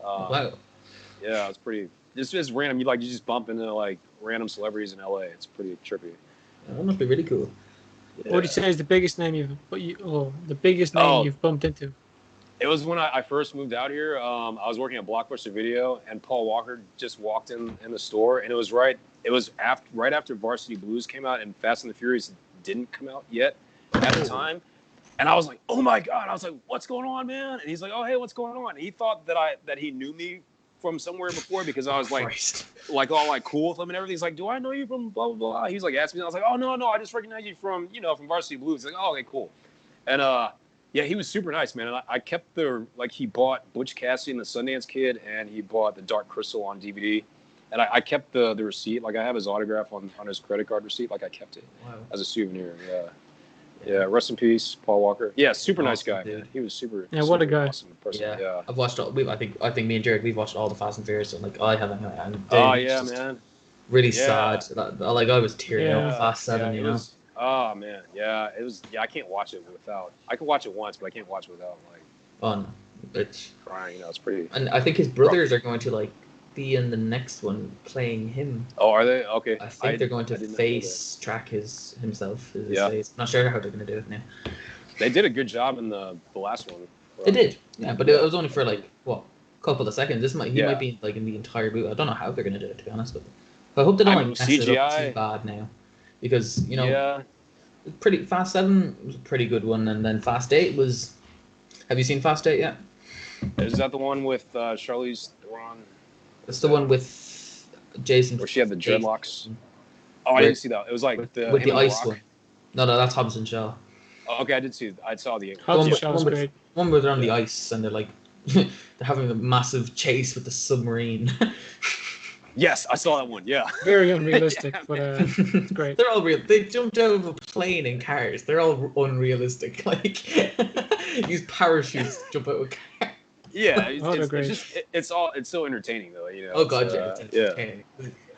Wow. Yeah, it's pretty. It's just random. You just bump into like random celebrities in LA. It's pretty trippy. That must be really cool. Yeah. What would you say is the biggest name you've bumped into? It was when I first moved out here. I was working at Blockbuster Video, and Paul Walker just walked in the store, and it was right after Varsity Blues came out, and Fast and the Furious didn't come out yet at the time. And I was like, oh my God. I was like, what's going on, man? And he's like, oh, hey, what's going on? And he thought that he knew me from somewhere before because I was like all like cool with him and everything. He's like, do I know you from blah, blah, blah? He was like, asking me. I was like, oh, no, I just recognize you from Varsity Blues. He's like, oh, okay, cool. And he was super nice, man. And I kept he bought Butch Cassidy and the Sundance Kid, and he bought The Dark Crystal on DVD. and I kept the receipt. Like I have his autograph on his credit card receipt. Like I kept it as a souvenir. Yeah. Rest in peace, Paul Walker. Yeah, super nice guy, dude. man. He was super. Yeah, super what a guy. Awesome person. Yeah. Yeah. I've watched all. I think me and Jared we've watched all the Fast and Furious. And like I haven't. And Oh yeah, man. Really Yeah. sad. Like I was tearing up. Fast 7, yeah, you know. Oh man, yeah. It was. Yeah, I can't watch it without. I can watch it once, but I can't watch it without like. Oh no, it's crying. You know, it's pretty. And I think his brothers are going to like be in the next one playing him. Oh, are they? Okay. I think they're going to face track himself. Yeah. Face. Not sure how they're going to do it now. They did a good job in the last one. They did, yeah, but it was only for like a couple of seconds. He might be like in the entire movie. I don't know how they're going to do it, to be honest with you. But I hope they don't like mess it up too bad now, because you know, pretty Fast 7 was a pretty good one, and then Fast 8 was. Have you seen Fast 8 yet? Is that the one with Charlize Theron? It's the one with Jason. Where she had the dreadlocks. Oh, I didn't see that. It was like with the ice one. No, that's Hobbs and Shaw. Oh, okay, I did see. I saw the Hobbs and Shaw was great. One where they're on the ice and they're like they're having a massive chase with the submarine. Yes, I saw that one. Yeah. Very unrealistic, but it's great. They're all real. They jumped out of a plane in cars. They're all unrealistic. Like use parachutes to jump out of a car. Yeah, it's so entertaining though, you know. Oh god, yeah.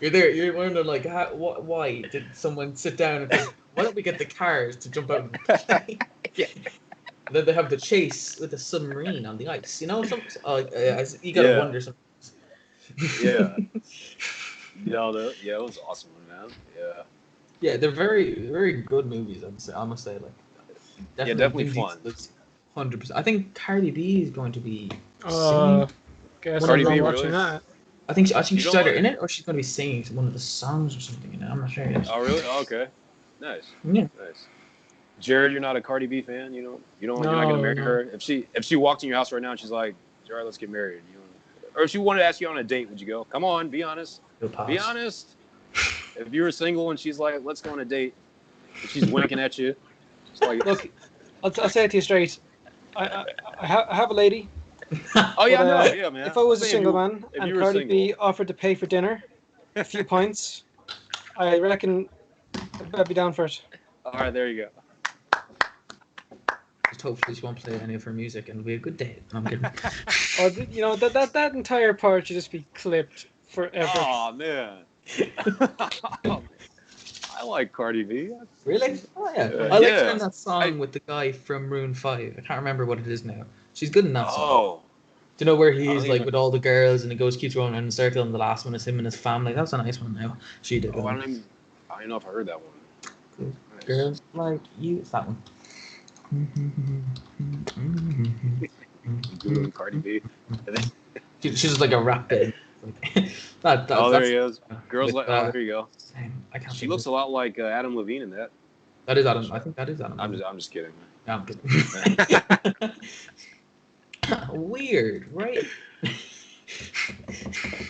You're there. You're wondering like, why did someone sit down and think, why don't we get the cars to jump out of the plane? Yeah. And then they have the chase with the submarine on the ice. You know, you gotta wonder sometimes. Yeah. It was awesome, man. Yeah. Yeah, they're very, very good movies. I must say, like, definitely fun. 100%. I think Cardi B is going to be. Guess Cardi I'm B watching really? that. I think she's either in it or she's going to be singing one of the songs or something. You know, I'm not sure. Oh really? Oh, okay. Nice. Yeah. Nice. Jared, you're not a Cardi B fan. You're not gonna marry her. If she walked in your house right now and she's like, Jared, let's get married. Or if she wanted to ask you on a date, would you go? Come on, be honest. Be honest. If you were single and she's like, let's go on a date, and she's winking at you, just like, look, I'll say it to you straight. I have a lady. Oh yeah, man. If I was a single man and Cardi B offered to pay for dinner, a few pints, I reckon I'd be down for it. All right, there you go. Just hopefully she won't play any of her music and it'll be a good date. I'm kidding. You know, that entire part should just be clipped forever. Oh man. I like Cardi B. Really? Oh yeah. I like her in that song with the guy from Maroon 5. I can't remember what it is now. She's good in that song. Oh. Do you know where he's like with all the girls and he keeps going around in a circle and the last one is him and his family? That's a nice one now. She did. Oh, I don't know if I heard that one. Cool. Nice. Girls like you. It's that one. Googling Cardi B. She's just like a rap bit. There he is. Girls like. There you go. I can't. She looks a lot like Adam Levine in that. That is Adam. I think that is Adam. I'm just kidding. No, I'm kidding. Weird, right?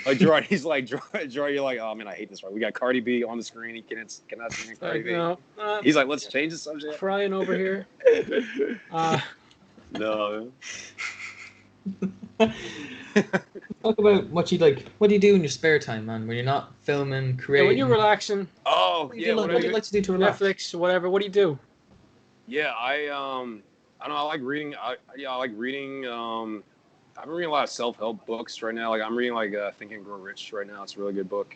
Like Gerard, he's like Gerard. You're like, oh man, I hate this. Right, we got Cardi B on the screen. He cannot sing Cardi B. No, he's like, let's change the subject. Crying over here. No. Talk about what you like. What do you do in your spare time, man? When you're not filming, creating. When you're relaxing. Oh, what do you like to do to relax? Netflix, whatever. What do you do? Yeah, I don't know. I like reading. I like reading. I've been reading a lot of self-help books right now. Like I'm reading Think and Grow Rich right now. It's a really good book.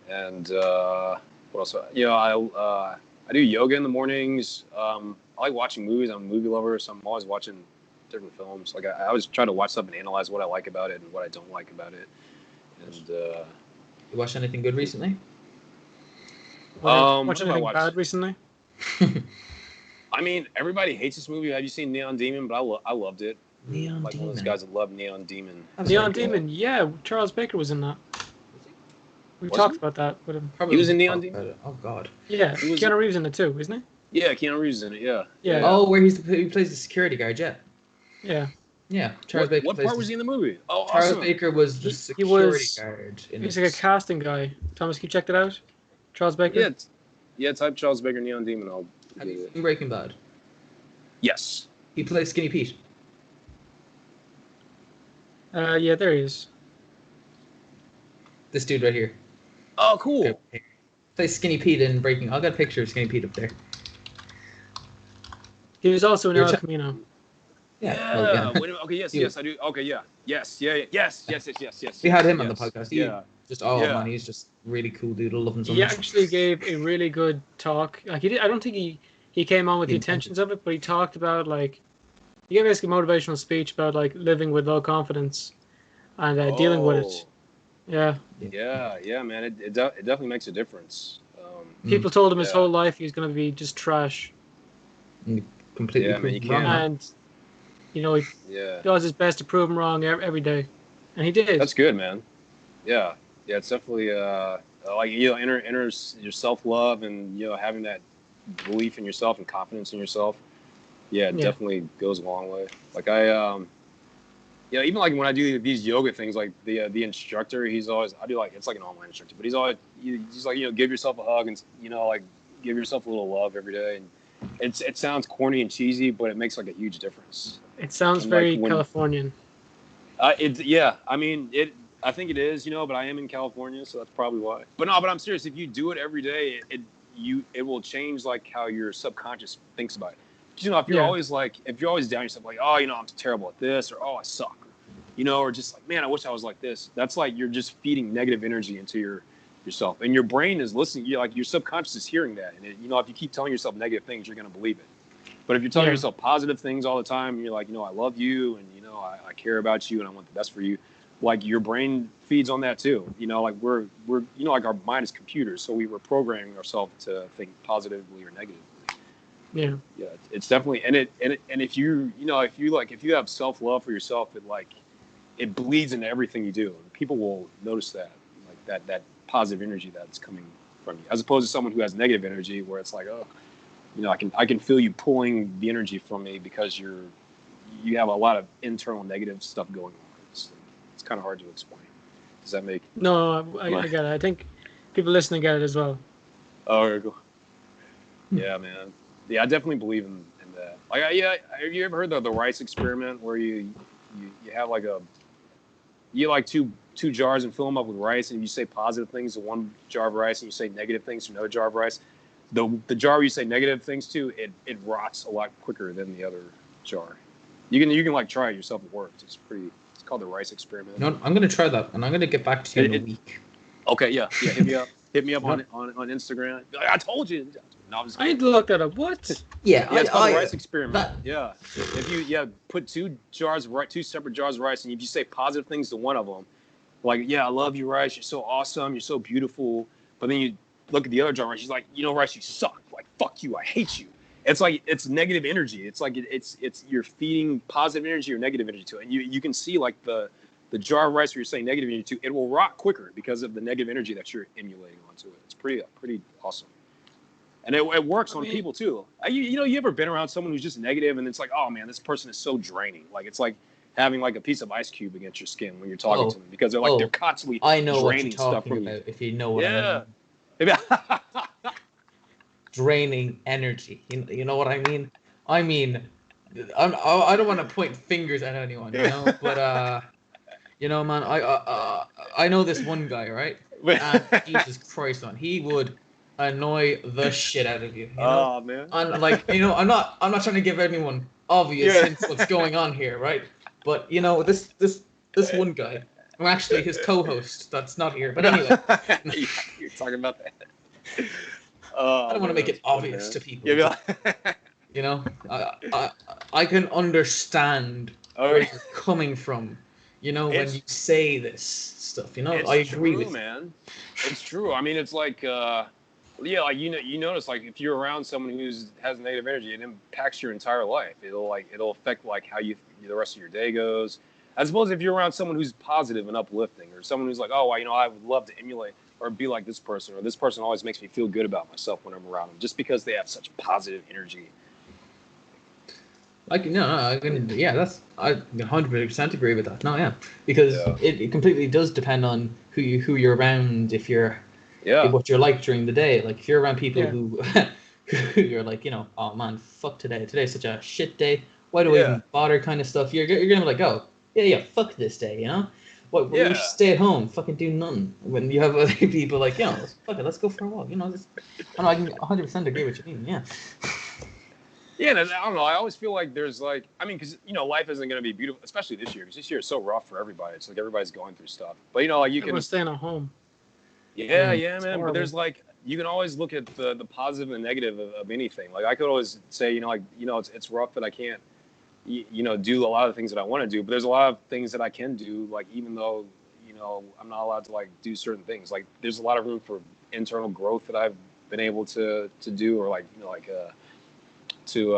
And what else? I do yoga in the mornings. I like watching movies. I'm a movie lover, so I'm always watching different films. Like I always try to watch stuff and analyze what I like about it and what I don't like about it. And you watched anything good recently? Watched anything bad recently? I mean, everybody hates this movie. Have you seen Neon Demon? But I loved it. Neon Demon. One of those guys that love Neon Demon. Neon Demon, yeah. Charles Baker was in that. We talked about that with him. He was in Neon Demon? Oh, God. Yeah, Keanu Reeves in it too, isn't he? Yeah, Keanu Reeves is in it, yeah. Yeah. Oh, where he plays the security guard, yeah. Yeah. Yeah, Charles Baker. What part was he in the movie? Oh, Charles awesome. Baker was the security guard. He's like a casting guy. Thomas, can you check that out? Charles Baker? Yeah, type Charles Baker Neon Demon. Have you seen Breaking Bad? Yes. He plays Skinny Pete. Yeah, there he is. This dude right here. Oh, cool. Plays Skinny Pete in Breaking. I'll get a picture of Skinny Pete up there. He was also in El Camino. Yeah. Well, yeah. Wait a minute. Okay. Yes, I do. Okay. Yeah. Yes. Yes. We had him on the podcast. Yeah. Man, he's just really cool dude. I love him so much. He actually gave a really good talk. Like I don't think he came on with the intentions of it, but he talked about like he gave basically a motivational speech about like living with low confidence and dealing with it. Yeah. Yeah, man. It definitely makes a difference. People told him his whole life he was going to be just trash. Completely. Yeah, man, you can't. And he does his best to prove him wrong every day, and he did. That's good, man. Yeah. It's definitely enters your self love and having that belief in yourself and confidence in yourself. Yeah, it definitely goes a long way. Like even like when I do these yoga things, like the instructor, I do like it's like an online instructor, but he's like give yourself a hug and like give yourself a little love every day, and it sounds corny and cheesy, but it makes like a huge difference. It sounds very Californian. I think it is, but I am in California, so that's probably why. But I'm serious. If you do it every day, it will change like how your subconscious thinks about it. If you're always down yourself, like, oh, I'm terrible at this, or oh, I suck, or just like, man, I wish I was like this. That's like you're just feeding negative energy into yourself, and your brain is listening. Your subconscious is hearing that, and if you keep telling yourself negative things, you're gonna believe it. But if you're telling yourself positive things all the time, and you're like, I love you, and I care about you, and I want the best for you. Like your brain feeds on that too. Like we're like our mind is computers, so we're programming ourselves to think positively or negatively. Yeah, it's definitely and if you have self-love for yourself, it bleeds into everything you do, and people will notice that, like that positive energy that's coming from you, as opposed to someone who has negative energy, where it's like, oh, I can feel you pulling the energy from me because you have a lot of internal negative stuff going on. It's kind of hard to explain. Does that make? No, I get it. I think people listening get it as well. Oh, very cool. Yeah, man. Yeah, I definitely believe in that. Like, have you ever heard the rice experiment, where you have like two jars and fill them up with rice, and you say positive things to one jar of rice, and you say negative things to another jar of rice. The jar where you say negative things to, it rots a lot quicker than the other jar. You can like try it yourself. It works. It's called the rice experiment. No, I'm gonna try that, and I'm gonna get back to you in a week. Okay, yeah. Hit me up. Hit me up on Instagram. I told you. No, I need to look that up. What? Yeah, it's called the rice experiment. If you put two separate jars of rice, and if you say positive things to one of them, like, I love you, rice. You're so awesome. You're so beautiful. But then you look at the other jar of rice. She's like, rice, you suck. Like, fuck you. I hate you. It's like it's negative energy. It's like it's you're feeding positive energy or negative energy to it, and you can see like the jar of rice where you're saying negative energy to, it will rot quicker because of the negative energy that you're emulating onto it. It's pretty awesome, and it works on people too. You ever been around someone who's just negative, and it's like, oh man, this person is so draining. Like it's like having like a piece of ice cube against your skin when you're talking to them, because they're constantly draining stuff from you. If you know what I mean. Draining energy. You know what I mean? I mean, I don't want to point fingers at anyone, but man, I know this one guy, right? And Jesus Christ, man, he would annoy the shit out of you. Oh man. And like, I'm not trying to give anyone obvious hints what's going on here, right? But this one guy, I'm actually his co-host. That's not here, but anyway. You're talking about that. I don't want to make it obvious to people. I can understand where you're coming from. When you say this stuff. I agree with you, man. It's true. I mean, it's like, you notice like if you're around someone who has negative energy, it impacts your entire life. It'll affect like how the rest of your day goes. As opposed if you're around someone who's positive and uplifting, or someone who's like, oh, I would love to emulate or be like this person, or this person always makes me feel good about myself when I'm around them, just because they have such positive energy. I 100% agree with that. Because it completely does depend on who you're around. If what you're like during the day, like if you're around people who you're like, oh man, fuck today. Today's such a shit day. Why do we even bother? Kind of stuff. You're gonna be like, oh yeah, fuck this day, What? Yeah. We should stay at home, fucking do nothing. When you have other people like, fuck it, let's go for a walk. I can 100% agree with you. Yeah. Yeah, and I don't know. I always feel like there's like, I mean, because life isn't going to be beautiful, especially this year. Because this year is so rough for everybody. It's like everybody's going through stuff. But like you Everyone's staying at home. Yeah, man. horrible. But there's like, you can always look at the positive and negative of anything. Like I could always say, it's rough that I can't, do a lot of things that I want to do. But there's a lot of things that I can do. Like even though, I'm not allowed to like do certain things. Like there's a lot of room for internal growth that I've been able to do, or like to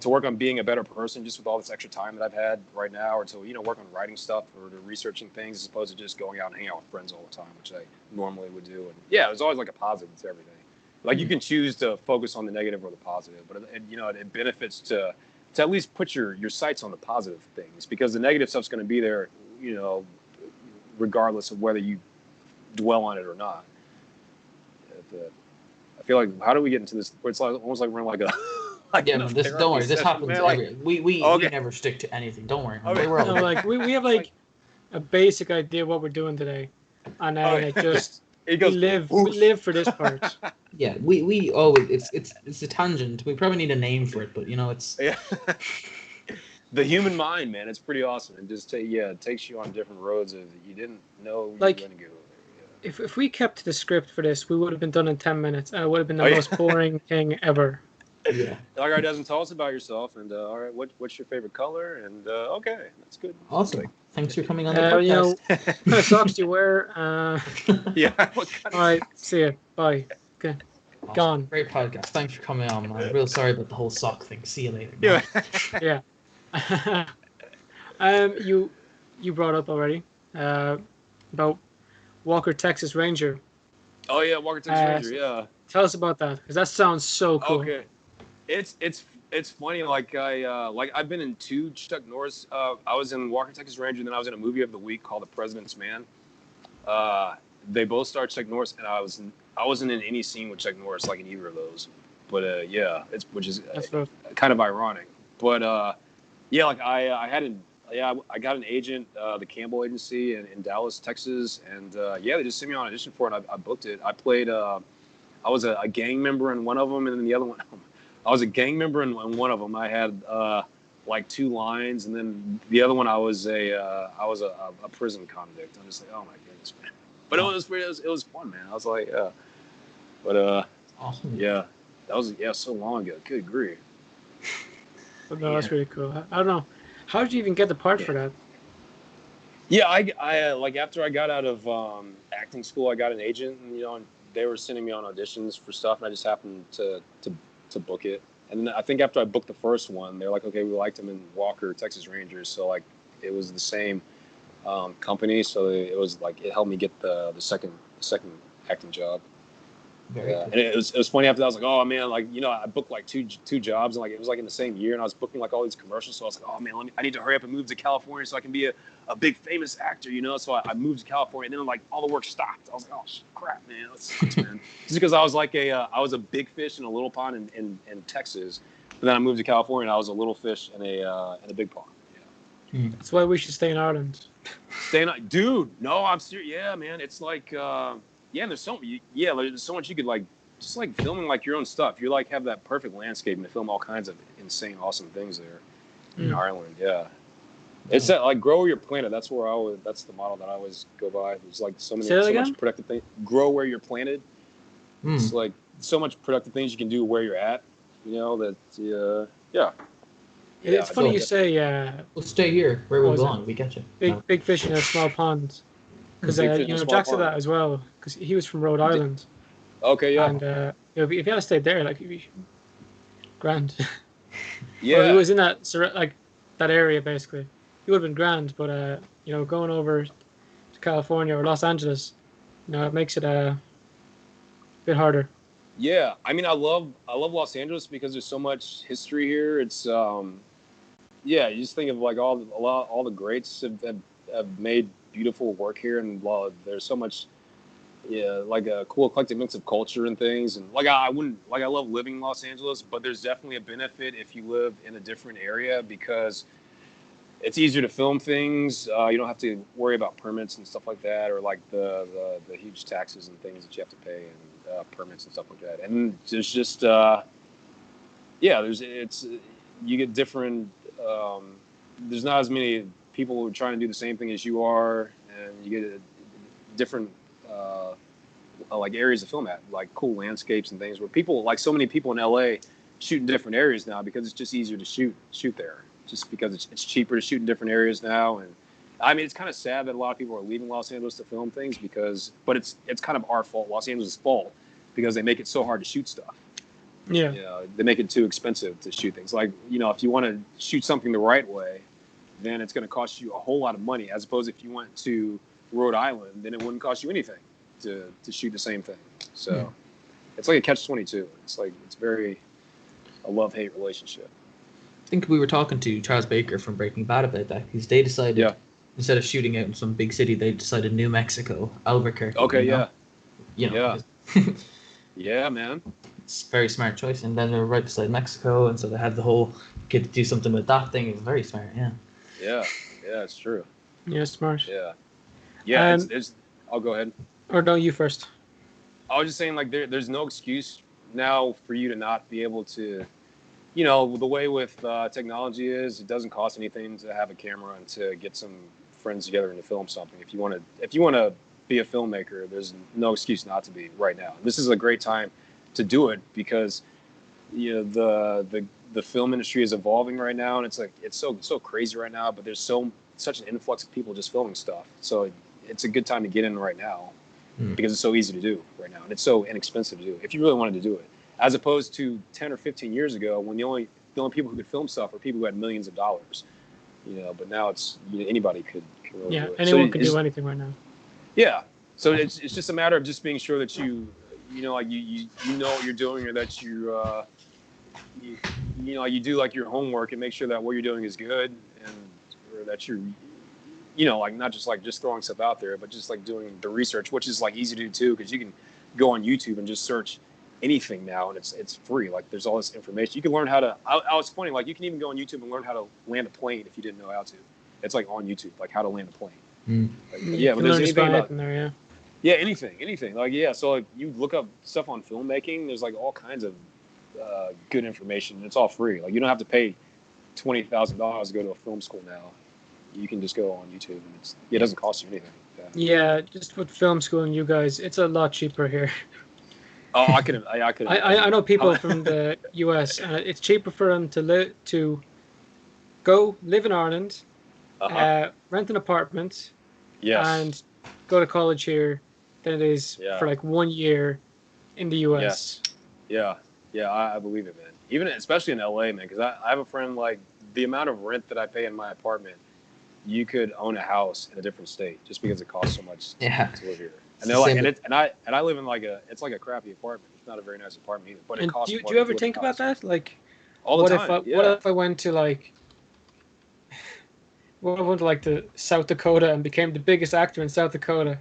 work on being a better person just with all this extra time that I've had right now, or to work on writing stuff or to researching things as opposed to just going out and hanging out with friends all the time, which I normally would do. And yeah, there's always like a positive to everything. Like you can choose to focus on the negative or the positive, but it benefits to at least put your sights on the positive things, because the negative stuff's going to be there, regardless of whether you dwell on it or not. I feel like, how do we get into this? It's like almost like we're in like a don't worry. This happens. Man, we never stick to anything. Don't worry. Okay. We're all like we have like a basic idea what we're doing today, and then it just we live for this part. Yeah, we always it's a tangent. We probably need a name for it, but it's the human mind, man. It's pretty awesome, and just it takes you on different roads that you didn't know you were going to go. If we kept the script for this, we would have been done in 10 minutes, and it would have been the most boring thing ever. Yeah. All right, Desmond, tell us about yourself, and all right, what's your favorite color? And okay, that's good. Awesome. Thanks for coming on the podcast. What kind of socks do you wear? Yeah. All right, see you. Bye. Okay. Awesome. Gone. Great podcast. Thanks for coming on. I'm real sorry about the whole sock thing. See you later. Yeah. Yeah. You brought up already about Walker Texas Ranger. Oh yeah, Walker Texas Ranger. Yeah. Tell us about that, because that sounds so cool. Okay. It's funny. Like I've been in 2 Chuck Norris. I was in Walker Texas Ranger, and then I was in a movie of the week called The President's Man. They both starred Chuck Norris, and I wasn't in any scene with Chuck Norris like in either of those. But which is kind of ironic. But I got an agent, the Campbell Agency in Dallas, Texas, and they just sent me on audition for it. And I booked it. I played. I was a gang member in one of them, and then the other one, I was a gang member in one of them. I had like 2 lines, and then the other one, I was a prison convict. I'm just like, oh my goodness, man. But it was fun, man. I was like, awesome. Yeah, that was so long ago. Good grief. No, that's really cool. I don't know. How did you even get the part for that? Yeah, I like after I got out of acting school, I got an agent, and they were sending me on auditions for stuff, and I just happened to book it. And then I think after I booked the first one, they're like, okay, we liked him in Walker Texas Rangers, so like it was the same company, so it was like it helped me get the second acting job. Very cool. And it was funny after that. I was like, oh man, like I booked like two jobs, and like it was like in the same year, and I was booking like all these commercials. So I was like, oh man, I need to hurry up and move to California so I can be a big famous actor, So I moved to California, and then like all the work stopped. I was like, oh crap, man, that sucks, man. Just because I was like I was a big fish in a little pond in Texas, but then I moved to California, and I was a little fish in a big pond. Yeah. That's why we should stay in Ireland. Dude, no, I'm serious. Yeah, man, it's like. And there's so much you could like, just like filming like your own stuff. You like have that perfect landscape and to film all kinds of insane, awesome things there in Ireland. Yeah, it's that like grow where you're planted. That's the model that I always go by. There's like so much productive things. Grow where you're planted. It's like so much productive things you can do where you're at. It's funny you say. We'll stay here where we belong. We get you. Big fish in a small pond. Because Jack said that as well. Because he was from Rhode Island. Okay, yeah. And if you had stayed there, like, grand. Yeah. Well, he was in that area basically. He would have been grand, but going over to California or Los Angeles, it makes it a bit harder. Yeah, I mean, I love Los Angeles because there's so much history here. It's you just think of like all the greats have made beautiful work here, and there's so much like a cool eclectic mix of culture and things, and like I love living in Los Angeles, but there's definitely a benefit if you live in a different area, because it's easier to film things. You don't have to worry about permits and stuff like that, or like the huge taxes and things that you have to pay and permits and stuff like that. And there's just you get different. There's not as many people who are trying to do the same thing as you are, and you get different like areas to film at, like cool landscapes and things where people, like so many people in LA, shoot in different areas now because it's just easier to shoot there. Just because it's cheaper to shoot in different areas now. And I mean, it's kind of sad that a lot of people are leaving Los Angeles to film things but it's kind of our fault, Los Angeles' fault, because they make it so hard to shoot stuff. Yeah. You know, they make it too expensive to shoot things. Like, you know, if you want to shoot something the right way, then it's going to cost you a whole lot of money, as opposed if you went to Rhode Island, then it wouldn't cost you anything to shoot the same thing. So it's like a catch-22. It's like, it's very a love-hate relationship. I think we were talking to Charles Baker from Breaking Bad about that, because they decided instead of shooting out in some big city, they decided New Mexico, Albuquerque. Okay, you know? Yeah, man. It's a very smart choice, and then they're right beside Mexico, and so they had the whole kid to do something with that thing. It was very smart, Yeah, it's true. Yeah, smart. Yeah. I'll go ahead. Or no, you first. I was just saying, like, there's no excuse now for you to not be able to. You know, the way with technology is, it doesn't cost anything to have a camera and to get some friends together and to film something. If you want to be a filmmaker, there's no excuse not to be right now. This is a great time to do it because, you know, the film industry is evolving right now, and it's like it's so crazy right now. But there's such an influx of people just filming stuff, so it's a good time to get in right now because it's so easy to do right now, and it's so inexpensive to do if you really wanted to do it. As opposed to 10 or 15 years ago, when the only people who could film stuff were people who had millions of dollars, you know. But now it's, you know, anybody can really do it. Anyone can do anything right now. Yeah, so it's just a matter of just being sure that you know, like you know what you're doing, or that you know, you do like your homework and make sure that what you're doing is good, and or that you're, you know, like not just throwing stuff out there, but just like doing the research, which is like easy to do too, because you can go on YouTube and just search anything now, and it's free. Like, there's all this information you can learn how to. I was funny, like, you can even go on YouTube and learn how to land a plane if you didn't know how to. It's like on YouTube, like how to land a plane. Like, but there's anything about there, anything. Like, so like you look up stuff on filmmaking. There's like all kinds of good information, and it's all free. Like, you don't have to pay $20,000 to go to a film school now. You can just go on YouTube, and it doesn't cost you anything. Yeah, just with film school and you guys, it's a lot cheaper here. Oh, I could. I know people from the US, and it's cheaper for them to go live in Ireland, rent an apartment, and go to college here than it is for like 1 year in the US. Yeah, I believe it, man. Even especially in LA, man, because I have a friend, like, the amount of rent that I pay in my apartment, you could own a house in a different state just because it costs so much to live here. And they're like, and I live in it's like a crappy apartment. It's not a very nice apartment either, but it costs. Do you ever think about that? Like, all the time. What if I went to to South Dakota and became the biggest actor in South Dakota?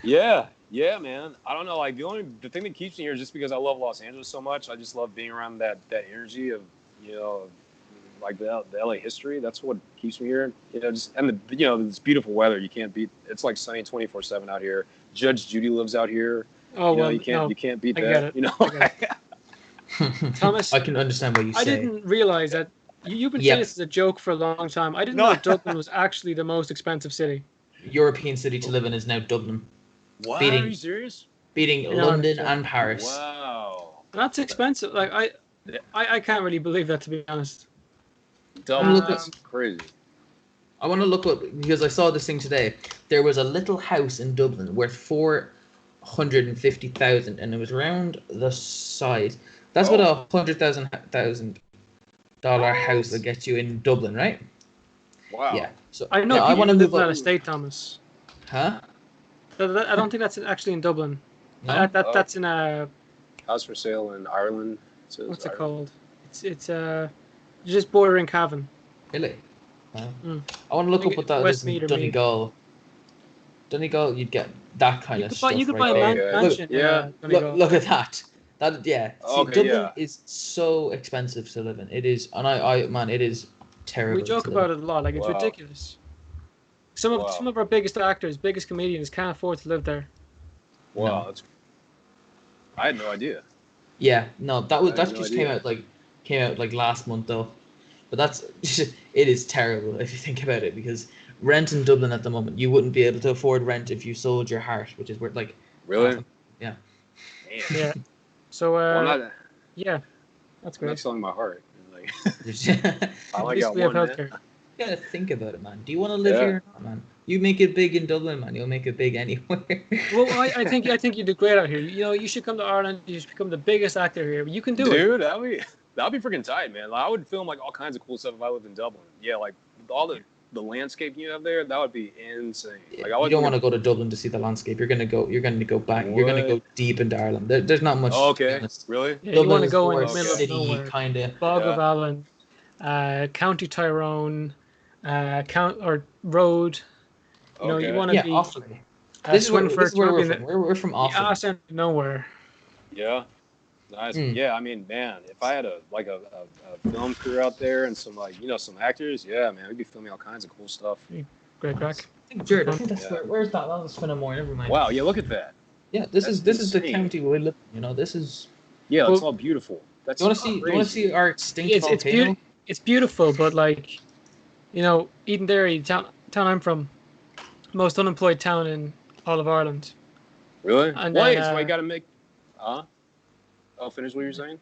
Yeah, man. I don't know. Like, the thing that keeps me here is just because I love Los Angeles so much. I just love being around that energy of, you know, like the LA history. That's what keeps me here. You know, this beautiful weather. You can't beat. It's like sunny 24/7 out here. Judge Judy lives out here. Oh, well, you can't beat that. Get it. You know, Thomas, I can understand what you say. I didn't realize that you've been saying this as a joke for a long time. I didn't know Dublin was actually the most expensive city. European city to live in is now Dublin. Wow, are you serious? Beating London and Paris. Wow, that's expensive. Like, I can't really believe that, to be honest. Dublin, that's crazy. I want to look up, because I saw this thing today. There was a little house in Dublin worth $450,000, and it was around the size. That's what a $100,000 house will get you in Dublin, right? Wow. Yeah. So I know. I want to move out of state, Thomas. Huh? I don't think that's actually in Dublin. No? That's in a house for sale in Ireland. What's it called? It's just bordering Cavan. Really? I want to look up what that is in Donegal. Donegal, you'd get that kind of stuff. You could buy a mansion. Look at that. Dublin yeah. is so expensive to live in. It is, and it is terrible. We joke to about live. it a lot. Like it's Wow. ridiculous. Some of our biggest actors, biggest comedians can't afford to live there. Wow, No. I had no idea. Yeah, no, that I had no just idea. came out like last month though. But that's it is terrible if you think about it, because rent in Dublin at the moment, you wouldn't be able to afford rent if you sold your heart, which is worth like Really? yeah. Man. Yeah. So Well, I'm yeah, that's not great. selling my heart. Like, You I At only least got we have one, man. healthcare. gotta think about it, man. Do you want to live Yeah. here or not, man? You make it big in Dublin, man. You'll make it big anywhere. Well, I think you did great out here. You know, you should come to Ireland. You should become the biggest actor here. You can do it. Dude, that'd be freaking tight, man. Like, I would film like all kinds of cool stuff if I lived in Dublin. Yeah, like all the landscape you have there, that would be insane. Like I You would don't want to go to Dublin to see the landscape. You're gonna go back. You're gonna go What? deep into Ireland. There's not much. Oh, To be okay. honest. Really? Yeah, you want Dublin to is go in more the middle of city nowhere. kind of. Bog of Yeah. Allen, County Tyrone, Road. You know, you Okay. want to Yeah, be Offaly. This is where Swinford. we're You from. We're from the Offaly. ass end of nowhere. Yeah. Nice. Mm. Yeah, I mean, man, if I had a film crew out there and some some actors, yeah, man, we'd be filming all kinds of cool stuff. Great crack. I think Jared, I think that's Yeah. where's that? That was Swinnamore. Never mind. Wow, yeah, look at that. Yeah, this is the insane. county we live. This is. Yeah, Well, it's all beautiful. That's Do you want to see? Do you want to see our extinct It's volcano? It's beautiful, but like, Eden Derry, town I'm from, most unemployed town in all of Ireland. Really? And Why? then, So I got to make. Huh? Oh, finish what you're saying.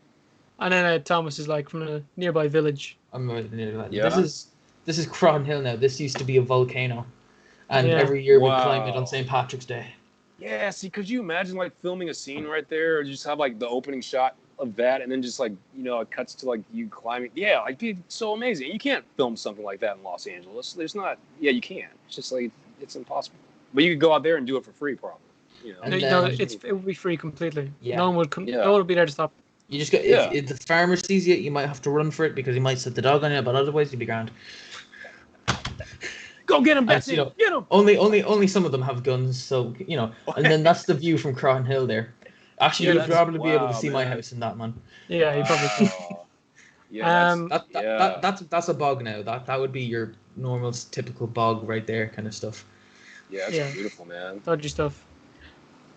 And then Thomas is like from a nearby village. I'm right near that. Yeah. This is Cron Hill now. This used to be a volcano, and Yeah. every year we climb it Wow. on St. Patrick's Day. Yeah. See, could you imagine like filming a scene right there, or just have like the opening shot of that, and then just like it cuts to like you climbing? Yeah, like it'd be so amazing. You can't film something like that in Los Angeles. There's not. Yeah, you can. It's just like it's impossible. But you could go out there and do it for free, probably. And No, then- it would be free completely. Yeah. No one would come. Yeah. No one would be there to stop. You just got if the farmer sees you, you might have to run for it because he might set the dog on you, but otherwise you'd be grand. Go get him, And, Betsy. Get him. Only some of them have guns, so and then that's the view from Cron Hill there. Actually, Yeah, you'd that's- probably be able to wow, see my man. house in that, man. Yeah, you probably could. Wow. Yeah. That's a bog now. That would be your normal typical bog right there, kind of stuff. That's Yeah. beautiful, man. Dodgy stuff.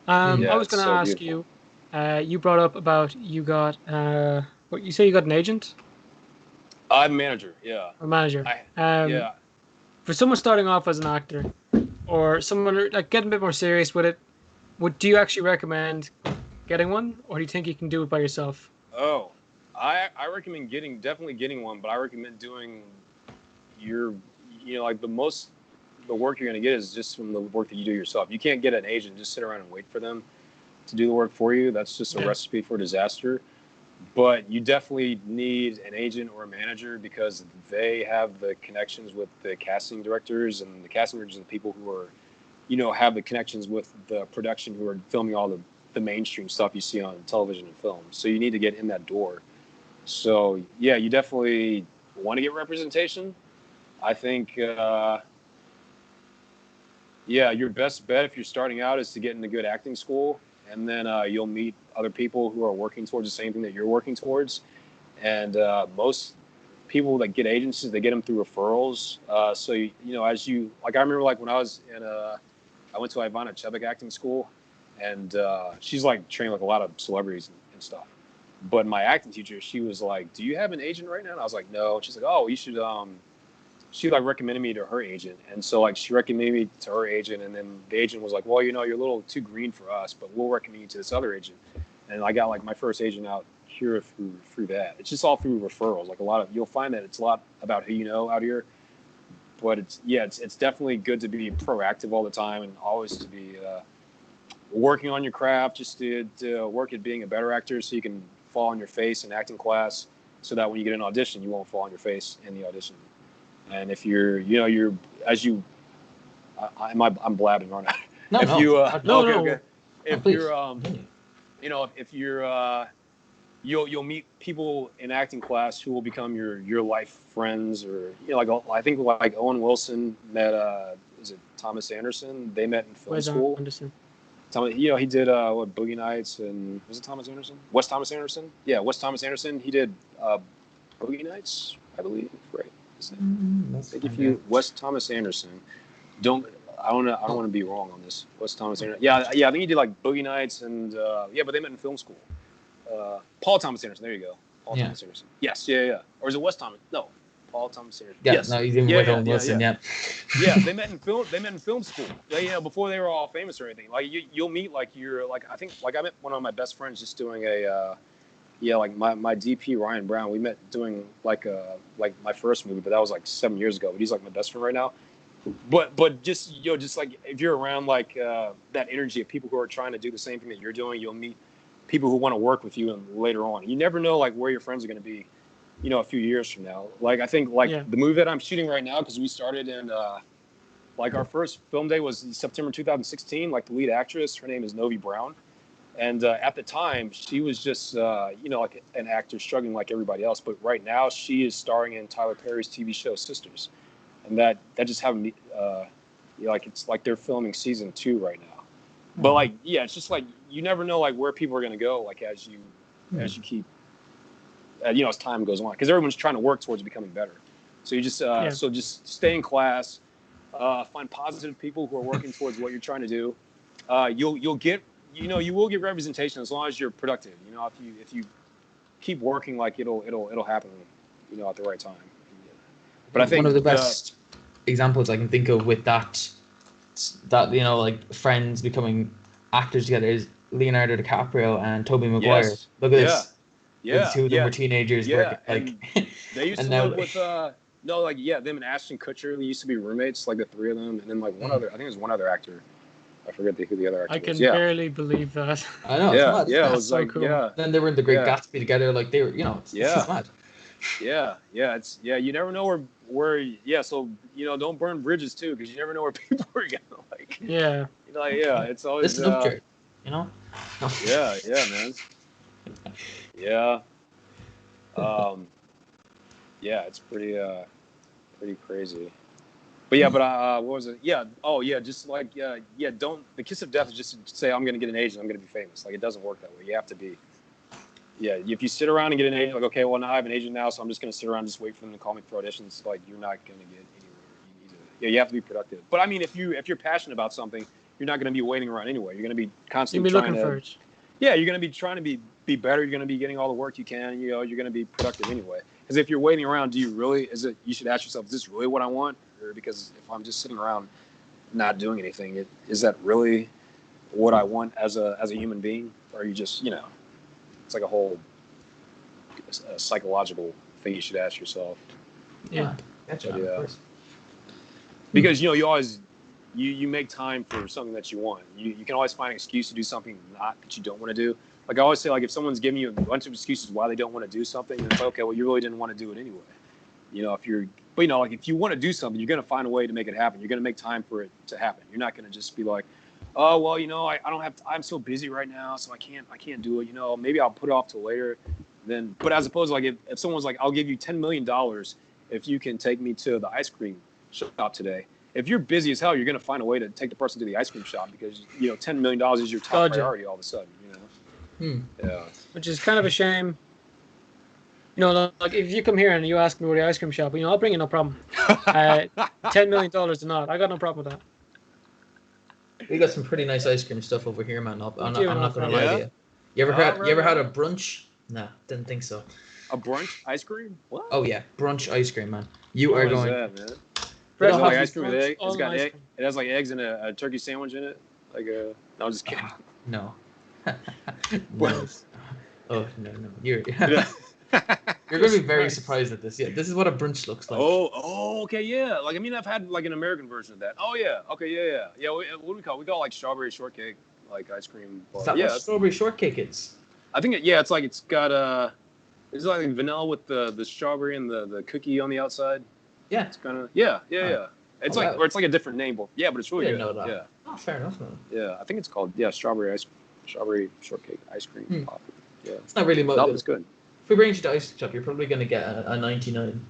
Yeah, I was it's going to so ask beautiful. you. You brought up about you got what you say you got an agent I'm a manager. Yeah. or manager. Yeah. For someone starting off as an actor, or someone like getting a bit more serious with it, do you actually recommend getting one, or do you think you can do it by yourself? Oh, I recommend definitely getting one, but I recommend doing like the work you're going to get is just from the work that you do yourself. You can't get an agent, just sit around and wait for them to do the work for you. That's just a recipe for disaster. But you definitely need an agent or a manager because they have the connections with the casting directors, and the casting directors are the people who are, have the connections with the production who are filming all the mainstream stuff you see on television and film. So you need to get in that door. So, yeah, you definitely want to get representation. I think, your best bet if you're starting out is to get into good acting school, and then you'll meet other people who are working towards the same thing that you're working towards. And most people that get agencies, they get them through referrals. So, as you, like, I remember, like, when I was I went to Ivana Chebik acting school, and she's, like, trained, like, a lot of celebrities and stuff. But my acting teacher, she was like, do you have an agent right now? And I was like, no. And she's like, oh, you should, she like recommended me to her agent. And so like she recommended me to her agent, and then the agent was like, well, you're a little too green for us, but we'll recommend you to this other agent. And I got like my first agent out here through that. It's just all through referrals. Like you'll find that it's a lot about who you know out here. But it's definitely good to be proactive all the time and always to be working on your craft, just to work at being a better actor so you can fall on your face in acting class, so that when you get an audition, you won't fall on your face in the audition. And if I'm blabbing, aren't I? No, if no. you, No, okay. If please. you're, if you're, you'll meet people in acting class who will become your life friends, or like I think like Owen Wilson met is it Thomas Anderson? They met in film school. Anderson. He did Boogie Nights, and was it Thomas Anderson? Wes Thomas Anderson? Yeah, Wes Thomas Anderson. He did Boogie Nights, I believe. Right? his name. I think if you Wes Thomas Anderson, I don't want to be wrong on this. Wes Thomas Anderson. Yeah. I think he did like Boogie Nights and but they met in film school. Paul Thomas Anderson. There you go. Paul Thomas Anderson. Yes. Yeah. Or is it Wes Thomas? No. Paul Thomas Anderson. Yeah. Yes. No, he's even with Owen Wilson. Yeah. Yeah. They met in film school. Before they were all famous or anything. Like you'll meet like I met one of my best friends just doing a. Like my DP Ryan Brown, we met doing like my first movie, but that was like 7 years ago. But he's like my best friend right now. But just like if you're around like that energy of people who are trying to do the same thing that you're doing, you'll meet people who want to work with you and later on. You never know like where your friends are going to be, a few years from now. Like I think the movie that I'm shooting right now, because we started in like our first film day was September 2016. Like the lead actress, her name is Novi Brown. And at the time, she was just, like an actor struggling like everybody else. But right now, she is starring in Tyler Perry's TV show Sisters, and that just happened. Like it's like they're filming season 2 right now. But like, it's just like you never know like where people are going to go like as you keep, as time goes on, because everyone's trying to work towards becoming better. So you just so just stay in class, find positive people who are working towards what you're trying to do. You'll get. You will get representation as long as you're productive. If you keep working, like it'll happen, at the right time. But I think one of the best examples I can think of with that like friends becoming actors together is Leonardo DiCaprio and Tobey Maguire. Yes. Look at this. Yeah. The two of them were teenagers. Yeah. Working, They used to live with them and Ashton Kutcher. They used to be roommates, like the three of them, and then like one other. I think there's one other actor. I forget who the other actor was. I can barely believe that. I know. It was so like cool. Then they were in The Great Gatsby together. Like they were, it's just mad. You never know where. So don't burn bridges too, because you never know where people are gonna like. Yeah. It's always. Listen up, Jared. Yeah, man. Yeah. It's pretty crazy. But what was it? Yeah. Oh, yeah. Just like, don't. The kiss of death is just to say, I'm going to get an agent. I'm going to be famous. Like, it doesn't work that way. You have to be. Yeah. If you sit around and get an agent, like, okay, well, now I have an agent now, so I'm just going to sit around and just wait for them to call me for auditions. Like, you're not going to get anywhere. You have to be productive. But I mean, if you're passionate about something, you're not going to be waiting around anyway. You're going to be constantly trying to. Yeah, you're going to be trying to be better. You're going to be getting all the work you can. You're going to be productive anyway. Because if you're waiting around, you should ask yourself, is this really what I want? Because if I'm just sitting around not doing anything, is that really what I want as a human being? Or are you just, it's like a whole psychological thing you should ask yourself. Yeah. Gotcha. Because, you always, you make time for something that you want. You can always find an excuse to do something that you don't want to do. Like I always say, like if someone's giving you a bunch of excuses why they don't want to do something, then it's like, okay, well, you really didn't want to do it anyway. If you want to do something, you're going to find a way to make it happen. You're going to make time for it to happen. You're not going to just be like, oh, well, I don't have, I'm so busy right now, so I can't do it. Maybe I'll put it off till later. But as opposed to like, if someone's like, I'll give you $10 million if you can take me to the ice cream shop today. If you're busy as hell, you're going to find a way to take the person to the ice cream shop because, $10 million is your top priority all of a sudden, Yeah. Which is kind of a shame. Like if you come here and you ask me where the ice cream shop, I'll bring you no problem. $10 million or not, I got no problem with that. We got some pretty nice ice cream stuff over here, man. I'm not gonna lie to you. You ever had a brunch? Nah, didn't think so. A brunch ice cream? What? Oh yeah, brunch ice cream, man. You are going. What is that, man? It's like ice cream with egg. It's got egg. It has like eggs and a turkey sandwich in it. Like no, I'm just kidding. No. No. Oh no. You're gonna be very surprised at this. Yeah, this is what a brunch looks like. Oh, okay, yeah. Like I've had like an American version of that. Oh yeah, okay, yeah. Yeah, what do we call it? We call it like strawberry shortcake, like ice cream. Is that what strawberry shortcake is? I think it's like it's got it's like vanilla with the strawberry and the cookie on the outside. Yeah, it's kind of yeah. It's it's like a different name, but it's really good. Know that. Yeah. Oh, fair enough, man. Yeah, I think it's called strawberry shortcake ice cream pop. Yeah, it's not really. No, it's good. If we bring you to the ice cream shop, you're probably going to get a 99,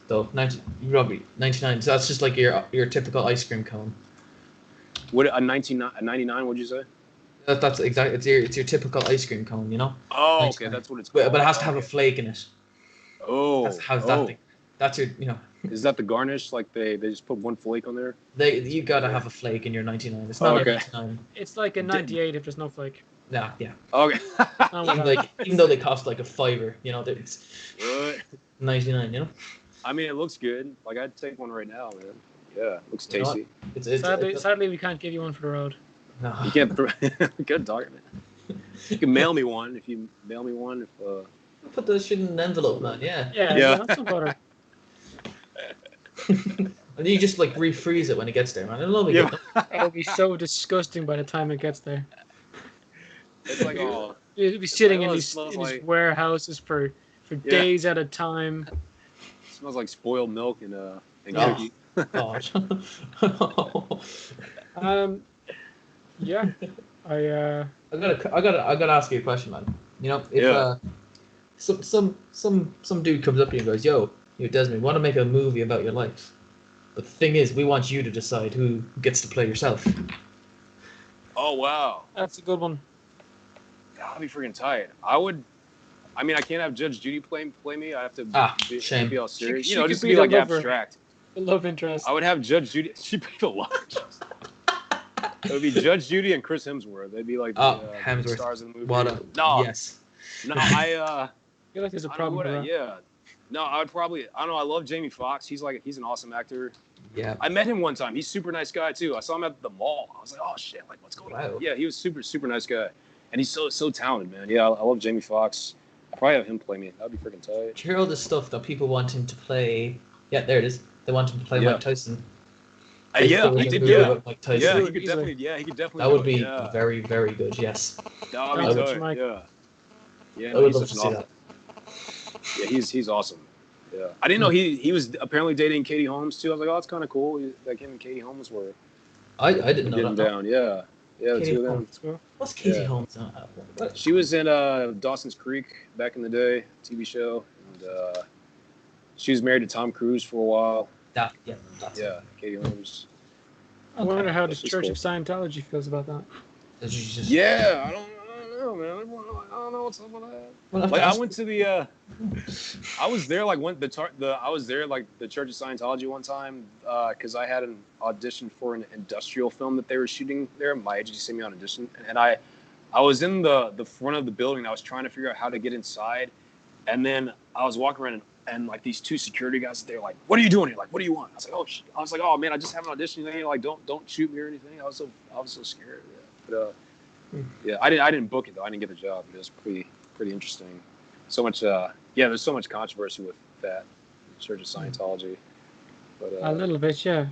though. 99. So that's just like your typical ice cream cone. What a 99? What'd you say? That's exactly. It's your typical ice cream cone, Oh, ice okay, cream. That's what it's called. But it has to have a flake in it. Oh, How's that thing? That's your, Is that the garnish? Like they just put one flake on there? You gotta have a flake in your 99. It's not okay. a 99. It's like a 98 if there's no flake. Nah, yeah. Okay. Even though they cost like a $5, you know, it's What? 99. You know. I mean, it looks good. Like I'd take one right now, man. Yeah, it looks tasty. Sadly, we can't give you one for the road. No. You can't. Good dog, man. You can mail me one if you mail me one. Put that shit in an envelope, man. Yeah. Yeah. That's some butter. And you just like refreeze it when it gets there, man. It'll be good. It'll be so disgusting by the time it gets there. It's like it'll be sitting in these warehouses for days at a time. It smells like spoiled milk and cookie. Gosh. Yeah. I gotta ask you a question, man. You know, if some dude comes up to you and goes, "Yo, Desmond, want to make a movie about your life? But the thing is, we want you to decide who gets to play yourself." Oh wow, that's a good one. I'll be freaking tight. I mean, I can't have Judge Judy play me. I have to be all serious. She just to be like abstract. The love interest. I would have Judge Judy. She'd be the love interest. It would be Judge Judy and Chris Hemsworth. They'd be like the stars of the movie. Yes. No, I feel like there's a problem. Yeah. No, I would probably. I don't know. I love Jamie Foxx. He's an awesome actor. Yeah. I met him one time. He's a super nice guy too. I saw him at the mall. I was like, oh shit, like what's going on? Yeah, he was super nice guy, and he's so talented, man. Yeah, I love Jamie Foxx. I'd probably have him play me. That'd be freaking tight. Did you hear all the stuff that people want him to play? Yeah, there it is. They want him to play Mike Tyson. He did. Yeah, Mike Tyson. Yeah, he could definitely. Yeah, he could definitely. That would be very, very good. Yes. That would be tight. Yeah. I would love to see that. Yeah, he's awesome. Yeah, I didn't know he was apparently dating Katie Holmes too. I was like, oh, that's kind of cool. Like him and Katie Holmes were. I didn't know that. Down. Yeah, the two of them. What's Katie Holmes? She was in Dawson's Creek back in the day, TV show, and she was married to Tom Cruise for a while. Katie Holmes. I wonder how the Church of Scientology feels about that. Yeah, I don't know, man. I don't know what's up with that. Well, like I went to the, I was there like I was there like the Church of Scientology one time because I had an audition for an industrial film that they were shooting there. My agency sent me on audition, and I was in the front of the building. I was trying to figure out how to get inside, and then I was walking around and like these two security guys, they're like, "What are you doing here? Like, what do you want?" I was like, "Oh man, I just have an audition. Like, don't shoot me or anything." I was so scared. Yeah. But I didn't book it though. I didn't get the job. It was pretty interesting. So much. There's so much controversy with that Church of Scientology. But a little bit, yeah.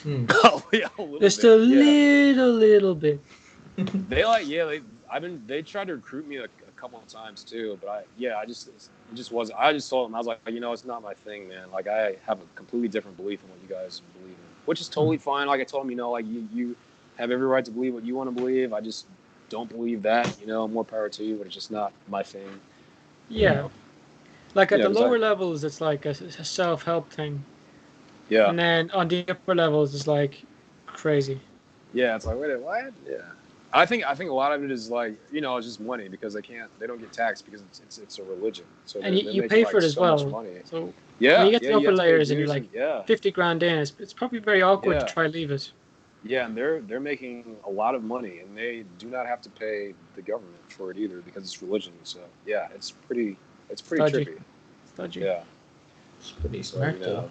Oh yeah, a little just bit. Little bit. They tried to recruit me a couple of times too, but it just wasn't. I just told them, I was like, it's not my thing, man. Like I have a completely different belief in what you guys believe in, which is totally fine. Like I told them, like you have every right to believe what you want to believe. I just don't believe that, more power to you, but it's just not my thing. Yeah. Like at the lower levels, it's like a self-help thing. Yeah. And then on the upper levels, it's like crazy. Yeah, it's like, wait, what? Yeah. I think a lot of it is like, it's just money because they don't get taxed because it's a religion. So and you pay for it as well. So yeah, when you get the upper layers and you're like 50 grand in, it's probably very awkward to try to leave it. Yeah, and they're making a lot of money, and they do not have to pay the government for it either because it's religion. So yeah, it's pretty trippy. Dodgy. Yeah, it's pretty smart though.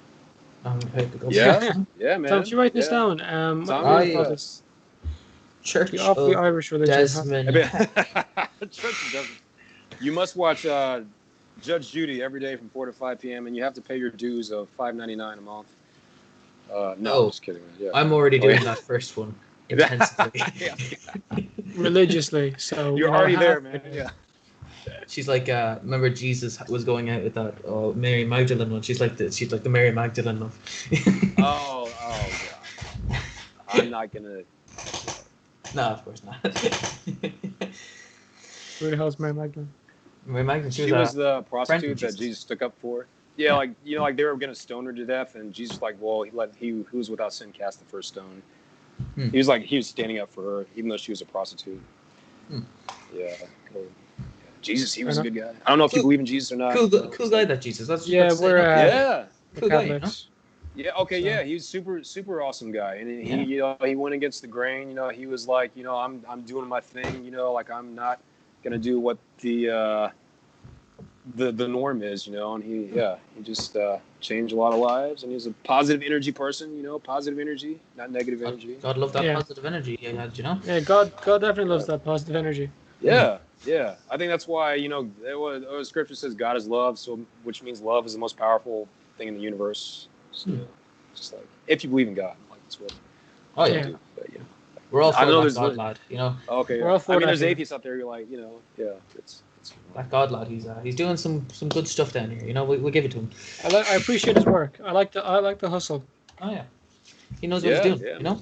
Yeah, man. Tom, did you write this down? Church of the Irish religion. Desmon Heck. Church of Desmon. You must watch Judge Judy every day from 4 to 5 p.m. and you have to pay your dues of $5.99 a month. No, just kidding. Yeah. I'm already doing that first one intensively. Religiously, so you're already there, man. Yeah. She's like, remember Jesus was going out with that Mary Magdalene one. She's like the Mary Magdalene of. oh God. I'm not gonna. No, of course not. Who the hell's Mary Magdalene? Mary Magdalene. She was the prostitute that Jesus stuck up for. Yeah, like like they were gonna stone her to death, and Jesus like, well, he who was without sin cast the first stone. He was standing up for her, even though she was a prostitute. Yeah, cool. Jesus, he was a good guy. I don't know if you believe in Jesus or not. Cool guy, that Jesus. That's we're Cool guy, you know? Catholics. Yeah. Okay. So- Yeah. He's super awesome guy, and he Yeah. he went against the grain. He was like, I'm doing my thing. Like I'm not gonna do what the norm is. And he just changed a lot of lives, and he's a positive energy person. Positive energy, not negative energy. God love that Yeah. positive energy he had, you know? Yeah, God definitely loves that positive energy. Yeah. Yeah. I think that's why scripture says God is love, so which means love is the most powerful thing in the universe. So, just like if you believe in God, like that's what Oh, I yeah. do. But, We're all I for know that there's God lad, you know? Okay. We're all for that there's here. atheists out there. You're like, it's That God lad, he's doing some good stuff down here, you know? We'll give it to him. I appreciate his work. I like the hustle. Oh, yeah. He knows what he's doing, yeah. you know?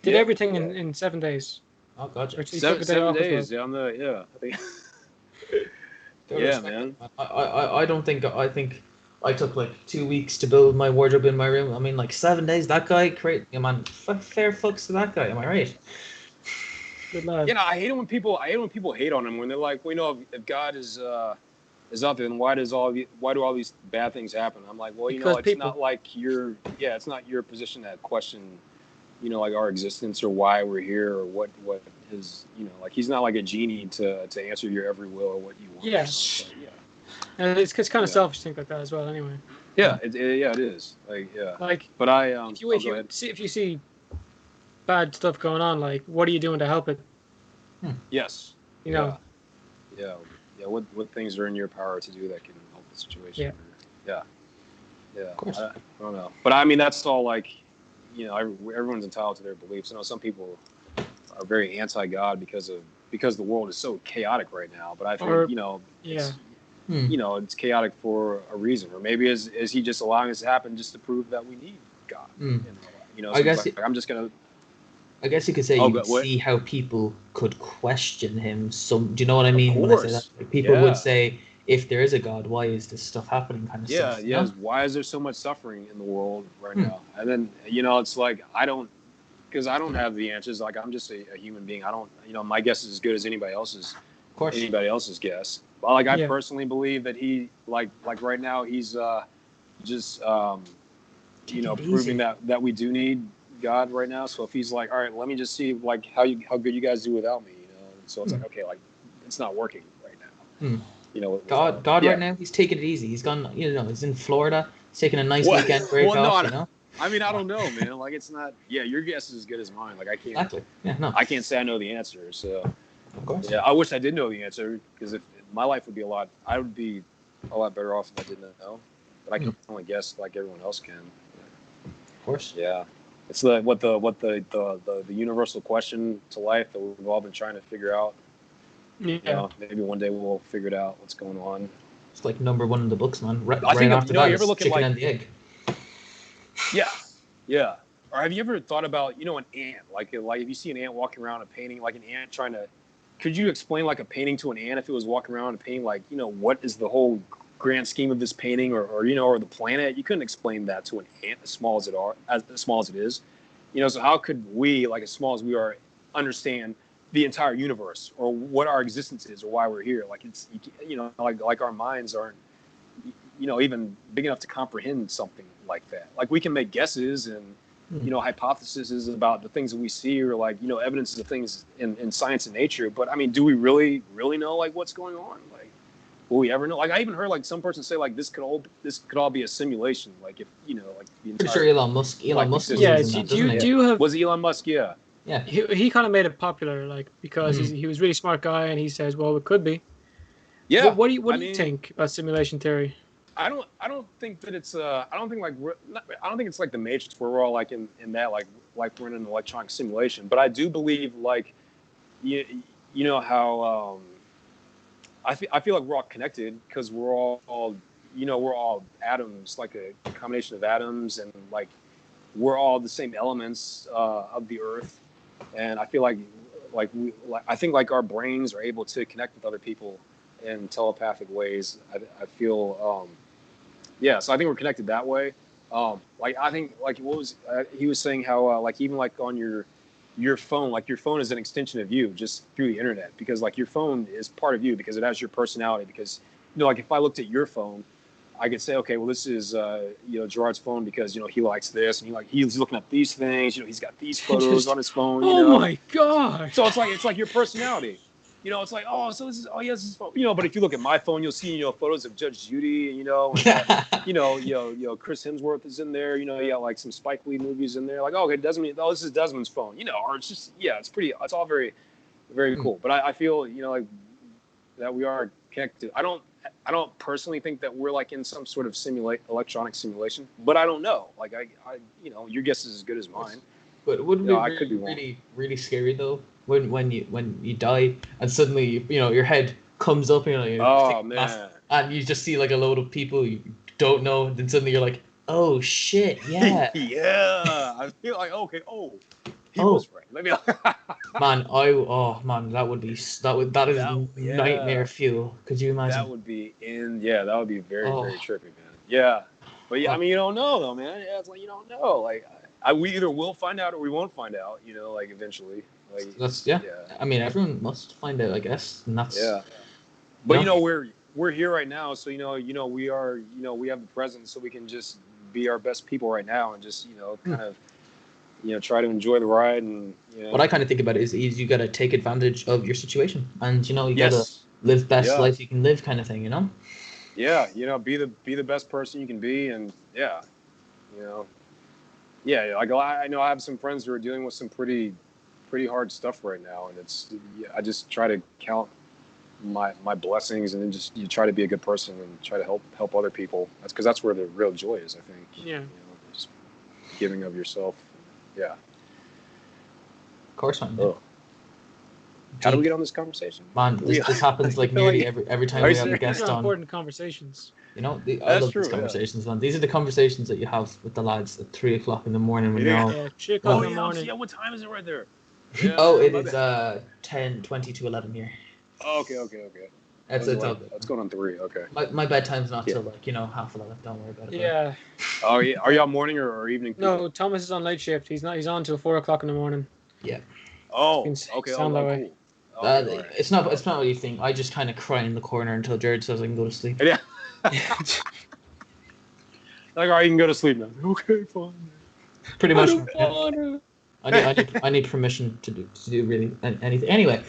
Did Yeah, everything yeah. in 7 days. Oh, gotcha. Actually, he took a day 7 off as days. well. Yeah. I think. Gotta Yeah, respect man. it. I don't think I think I took like 2 weeks to build my wardrobe in my room. I mean, like 7 days. That guy, great, yeah, man. Fair fucks to that guy. Am I right? Good lad. I hate it when people hate on him when they're like, if God is out there, then why do all these bad things happen? I'm like, well, Because it's people- not like it's not your position to question, like our existence or why we're here or what is, like he's not like a genie to answer your every will or what you want. Yeah. So, And it's kind of Yeah. selfish to think like that as well. Anyway, yeah, it is. Like, yeah. like But I if go you ahead. see bad stuff going on, like what are you doing to help it? Yes. You know, Yeah. What things are in your power to do that can help the situation? Yeah. Of course. I don't know, but I mean that's all like, everyone's entitled to their beliefs. I know some people are very anti-God because the world is so chaotic right now. But I think it's chaotic for a reason, or maybe is he just allowing this to happen just to prove that we need God? So I guess I'm just gonna. I guess you could say Oh, you could what? see how people could question him. Do you know what I mean when I say that? course. Like, people Yeah. would say, if there is a God, why is this stuff happening? Kind of Yeah, stuff. yeah. You know? Why is there so much suffering in the world right now? And then it's like because I don't have the answers. Like I'm just a human being. I don't. My guess is as good as anybody else's. Of course. Anybody else's guess. But like I Yeah. personally believe that he like right now he's just Take it proving easy. that we do need God right now. So if he's like, all right, let me just see like how good you guys do without me. And so it's like, okay, like it's not working right now. God yeah. right now, he's taking it easy. He's gone, he's in Florida. He's taking a nice Well- weekend break well, no, off, I- you know? I mean, I don't know, man. Like it's not. Yeah, your guess is as good as mine. Like I can't. Exactly. Yeah, no. I can't say I know the answer. So Of course. yeah, I wish I did know the answer because if my life would be I would be a lot better off if I didn't know. But I can only guess like everyone else can. Of course. Yeah, it's the universal question to life that we've all been trying to figure out. yeah. Maybe one day we'll figure it out what's going on. It's like number one in the books, man. Right, I think right after you that, ever it's look at, chicken like- and the egg. Yeah. Or have you ever thought about an ant? Like if you see an ant walking around a painting, like an ant trying to. Could you explain like a painting to an ant if it was walking around a painting? Like what is the whole grand scheme of this painting, or the planet? You couldn't explain that to an ant as small as it is. So how could we, like as small as we are, understand the entire universe or what our existence is or why we're here? Like it's like our minds aren't even big enough to comprehend something like that. Like we can make guesses and hypotheses about the things that we see or like evidences of things in science and nature. But I mean, do we really know like what's going on? Like, will we ever know? Like I even heard like some person say like this could all be a simulation. Like if like the entire. Pretty sure Elon Musk. Like, Musk. Yeah. believes in that, doesn't he? Do you have? Was Elon Musk? Yeah. Yeah. He kind of made it popular, like because he was a really smart guy, and he says, "Well, it could be." Yeah. What do you think about simulation theory? I don't think that it's I don't think it's like the Matrix where we're all like in that like we're in an electronic simulation. But I do believe like how I feel like we're all connected because we're all we're all atoms, like a combination of atoms, and like we're all the same elements of the earth. And I feel like I think like our brains are able to connect with other people in telepathic ways. I feel so I think we're connected that way. Like I think like what was he was saying how like even like on your phone, like your phone is an extension of you just through the internet, because like your phone is part of you because it has your personality. Because like if I looked at your phone, I could say, okay, well, this is Gerard's phone because he likes this, and he's looking up these things. He's got these photos on his phone. Oh my gosh! So it's like your personality. It's like, oh, so this is, oh, he has his phone. But if you look at my phone, you'll see, photos of Judge Judy, and, Chris Hemsworth is in there. You got like some Spike Lee movies in there. Like, oh, okay, this is Desmond's phone. Or it's just, it's all very, very cool. But I feel, like that we are connected. I don't personally think that we're like in some sort of electronic simulation, but I don't know. Like your guess is as good as mine. But wouldn't it be really, really scary though? When you die and suddenly your head comes up and you just see like a load of people you don't know, and then suddenly you're like, oh shit, yeah. Yeah. I feel like he was right. Let me man, that is nightmare fuel. Could you imagine? That would be that would be very, very trippy, man. Yeah. But I mean, you don't know though, man. Yeah, it's like you don't know. Like we either will find out or we won't find out, like eventually. Like that's I mean, everyone must find out, I guess. And that's But we're here right now, so we are, we have the present, so we can just be our best people right now and just, kind of try to enjoy the ride. And what I kind of think about it is you got to take advantage of your situation, and you got to live best life you can live, kind of thing, Yeah, be the best person you can be, and like I know I have some friends who are dealing with some pretty hard stuff right now, and I just try to count my blessings, and then just you try to be a good person and try to help other people. That's because that's where the real joy is, I think. Yeah. Just giving of yourself. Yeah. Of course, man. Oh. How do we get on this conversation? Man, this happens like nearly every time we have a guest on. Important conversations. I love these conversations, man. These are the conversations that you have with the lads at 3 o'clock in the morning when you're all... 3 o'clock in the morning. Yeah, what time is it right there? Yeah, it is 10:20 to 11 here. Oh, okay. It's all good. It's going on 3. Okay. My bedtime's not till like 11:30. Don't worry about it. Yeah. Oh yeah. Are y'all morning or evening people? No, Thomas is on late shift. He's on till 4 o'clock in the morning. Yeah. Oh. Okay. Sound that way. Cool. Right. It's not what you think. I just kind of cry in the corner until Jared says I can go to sleep. Yeah. Like, all right, you can go to sleep now. Okay, fine. Pretty much. I need permission to do really anything. Anyway.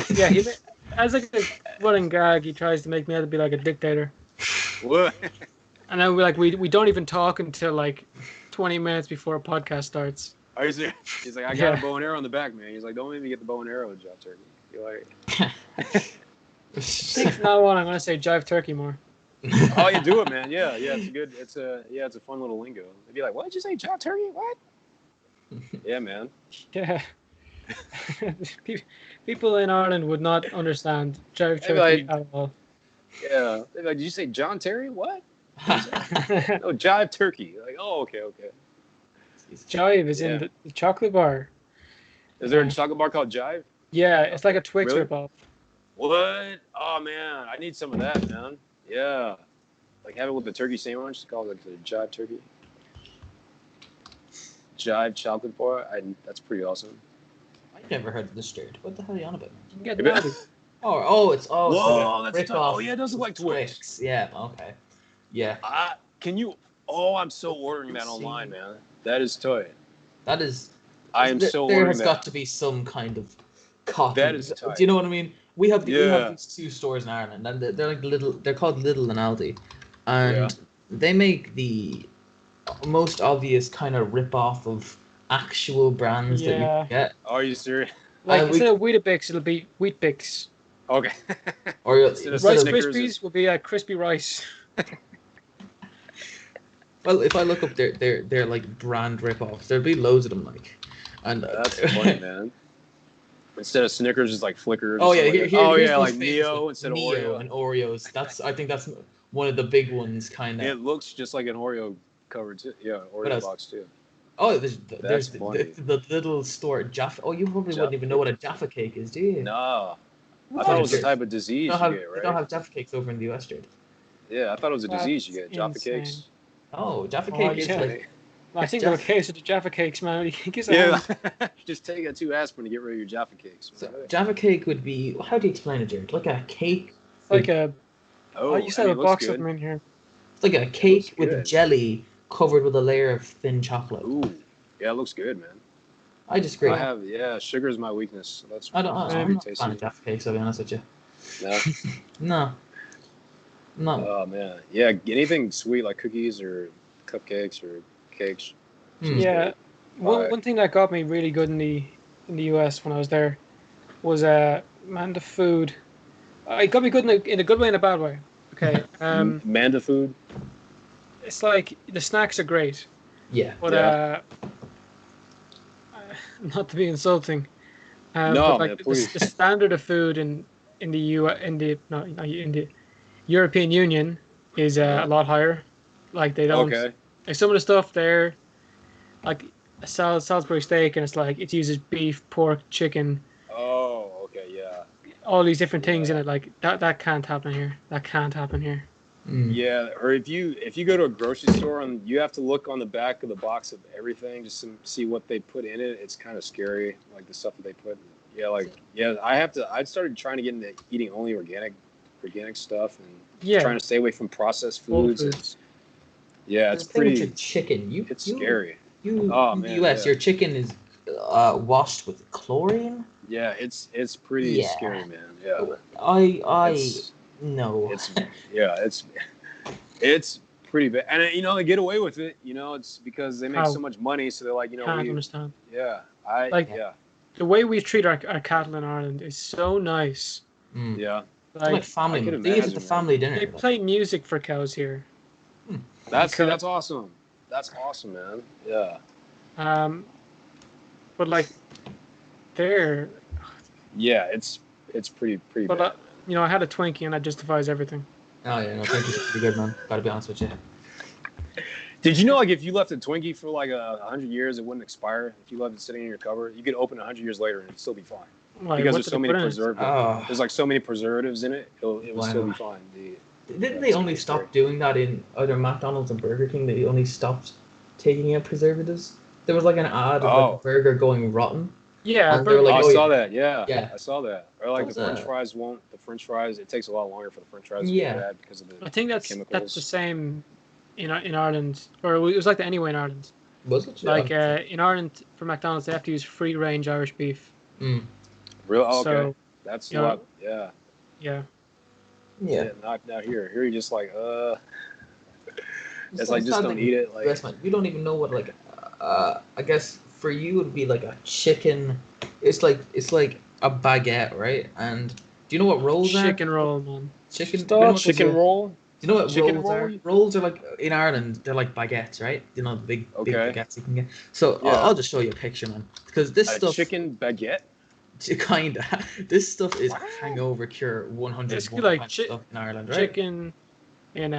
He, as like a running gag, he tries to make me out to be like a dictator. What? And then we don't even talk until like 20 minutes before a podcast starts. Are you serious? He's like, I got a bow and arrow in the back, man. He's like, don't make me get the bow and arrow, Jive Turkey. You're like, I think from now on I'm gonna say Jive Turkey more. Oh, you do it, man. Yeah. It's a fun little lingo. They'd be like, what did you say, Jive Turkey? What? Yeah, man. Yeah. People in Ireland would not understand Jive Turkey at all. Yeah. They'd be like, did you say John Terry? What? No, Jive Turkey. Like, oh, okay. Jive is in the chocolate bar. Is there a chocolate bar called Jive? Yeah, it's like a Twix ripoff. What? Oh, man. I need some of that, man. Yeah. Like, have it with the turkey sandwich. It's called like the Jive Turkey. Jive chocolate bar. That's pretty awesome. I've never heard of this, Jared. What the hell are you on about? You can get naughty. It's Whoa, so that's tough. Oh, yeah, it does look like Twix. Yeah, okay. Yeah. Can you... Oh, I'm so ordering that online, man. That is tight. That is... I am so ordering that. There has got to be some kind of copy. That is tight. Do you know what I mean? We have these two stores in Ireland, and they're like they're called Lidl and Aldi, and they make the most obvious kind of rip-off of actual brands that you can get. Are you serious? Like, instead of Weetabix, it'll be Wheat Bix. Okay. Or Rice Krispies will be crispy rice. Well, if I look up their like brand rip-offs, there'll be loads of them, like. And that's funny, man. Instead of Snickers, it's like Flickers. Oh yeah, like Neo instead of Oreo. And Oreos. I think that's one of the big ones, kind of. It looks just like an Oreo cover too. Yeah, Oreo box too. Oh, there's the little store Jaffa. Oh, you probably wouldn't even know what a Jaffa cake is, do you? No, I thought it was a type of disease you get, right? They don't have Jaffa cakes over in the US, Jared. Yeah, I thought it was a disease you get. Jaffa cakes. Oh, Jaffa cake is like... I think they're okay with the Jaffa cakes, man. Just take 2 aspirin to get rid of your Jaffa cakes. So, Jaffa cake would be... How do you explain it, Jared? Like a cake? It's like a... I used to have a box of them in here. It's like a cake with good. jelly covered with a layer of thin chocolate. Ooh, yeah, it looks good, man. I disagree. Sugar is my weakness. So that's I'm pretty not a tasty. fan of Jaffa cakes, I'll be honest with you. No. No. Oh man, yeah. Anything sweet like cookies or cupcakes or cakes. Yeah. One thing that got me really good in the US when I was there was man, the food. It got me good in a good way and a bad way. Okay. Manda food. It's like the snacks are great. Yeah. But not to be insulting. No, but like man, please. the standard of food in the European Union is a lot higher. Like they don't. Okay. Like some of the stuff there, like a Salisbury steak, and it's like it uses beef, pork, chicken. Oh, okay, yeah. All these different things in it. Like that can't happen here. That can't happen here. Yeah, or if you go to a grocery store and you have to look on the back of the box of everything just to see what they put in it, it's kind of scary, like the stuff that they put. Yeah, I started trying to get into eating only organic stuff and trying to stay away from processed foods. It's pretty. With chicken, it's scary. In the US, your chicken is washed with chlorine. Yeah, it's pretty scary, man. Yeah. No. It's pretty bad, and they get away with it. It's because they make so much money, so they're like, Can't understand. Yeah, the way we treat our cattle in Ireland is so nice. Yeah, like family. They use it to family dinner. They play music for cows here. That's awesome. That's awesome, man. Yeah. But like, they're. Yeah, it's pretty But bad. I had a Twinkie, and that justifies everything. Oh yeah, no, Twinkie's pretty good, man. Gotta be honest with you. Did you know, like, if you left a Twinkie for like 100 years, it wouldn't expire? If you left it sitting in your cupboard, you could open it 100 years later and it'd still be fine. Because there's so many preservatives. There's like so many preservatives in it, it will still be fine. Didn't they only stop doing that in either McDonald's and Burger King? They only stopped taking out preservatives. There was like an ad of like a burger going rotten. Yeah, and they were like, I saw that. Yeah, I saw that. Or like the French fries. It takes a lot longer for the French fries to get bad because of the I think that's chemicals. That's the same in Ireland, or it was like that anyway in Ireland. Was it? Like in Ireland for McDonald's, they have to use free range Irish beef. Real? Oh, okay. So, that's a lot. Yeah. Yeah. Not here. Here you're just like, it's like just don't eat it. Like, you don't even know what like. I guess for you it'd be like a chicken. It's like a baguette, right? And do you know what rolls are? Chicken roll, man. chicken Do roll. you know what chicken rolls are? Rolls are like in Ireland. They're like baguettes, right? You know the big baguettes you can get. So I'll just show you a picture, man. Because this stuff. Chicken baguette. Kinda. This stuff is hangover cure 100. It's like stuff in Ireland, right? Chicken in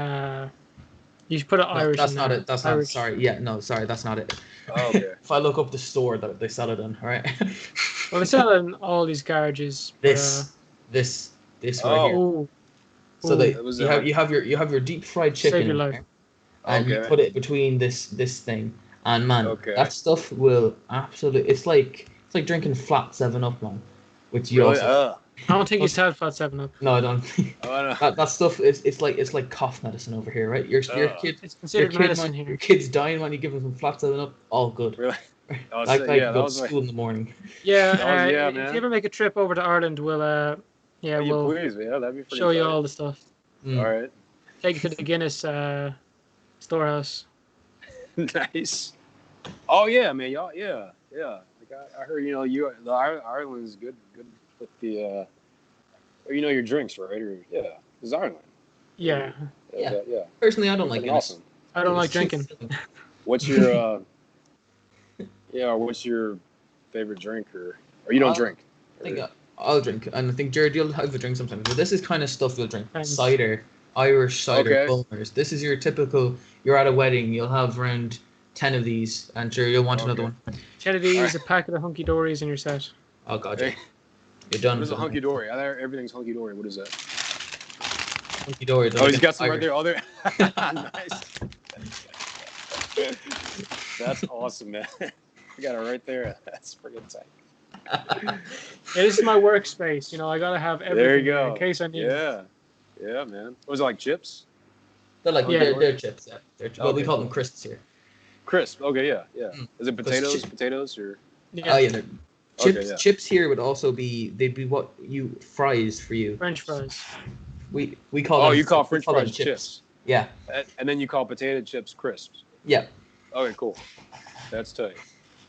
you should put an Irish. That's in not there. it. That's Irish. not. Sorry. Yeah. No. Sorry. That's not it. Oh, okay. If I look up the store that they sell it in, all right. Well, they sell it in all these garages. This right here. Ooh. So you have your deep fried chicken, Save your life. Here, and you put it between this thing, and man, that stuff will absolutely. It's like drinking flat 7-Up, man. Which you also. I don't think he's had flat 7-Up. No, I don't. Oh, no. That stuff is it's like cough medicine over here, right? Your kid. It's considered medicine here. Your kid's dying, man. You give him some flat 7-Up, all good. Really? Go to school in the morning. Yeah, man. If you ever make a trip over to Ireland, we'll please, yeah, that'd be pretty show you all the stuff. All right. Take you to the Guinness storehouse. Nice. Oh yeah, man. Y'all, yeah. Like I heard, the Ireland is good with the, or your drinks, right? Or it's Ireland. Yeah. Personally, I don't like Guinness. Awesome. I don't like drinking. What's your what's your favorite drink, or you don't drink? I think I'll drink, and I think Jared, you'll have a drink sometimes. But this is kind of stuff you'll drink: cider, Irish cider, Bulmers. This is your typical. You're at a wedding, you'll have around 10 of these, and sure you'll want another one. 10 of these, a packet of hunky dories, and you're set. Oh god, you're done. What is a hunky dory? Everything's hunky dory. What is that? Hunky dory. Oh, he's got some right there. Oh, there. Nice. That's awesome, man. I got it right there. That's freaking tight. This is my workspace. I gotta have everything there you go. in case I need it. Yeah, man. Was it like chips? They're like Yeah. they're chips. Yeah, well, we Okay, call them cool. crisps here. Crisp. Okay, yeah. Mm. Is it potatoes or? Yeah. Oh yeah, chips. Okay, yeah. Chips here would also they'd be what you fries for you. French fries. We call Oh, them. you call we French call them fries chips. Yeah, And then you call potato chips crisps. yeah, Okay, cool. That's tight.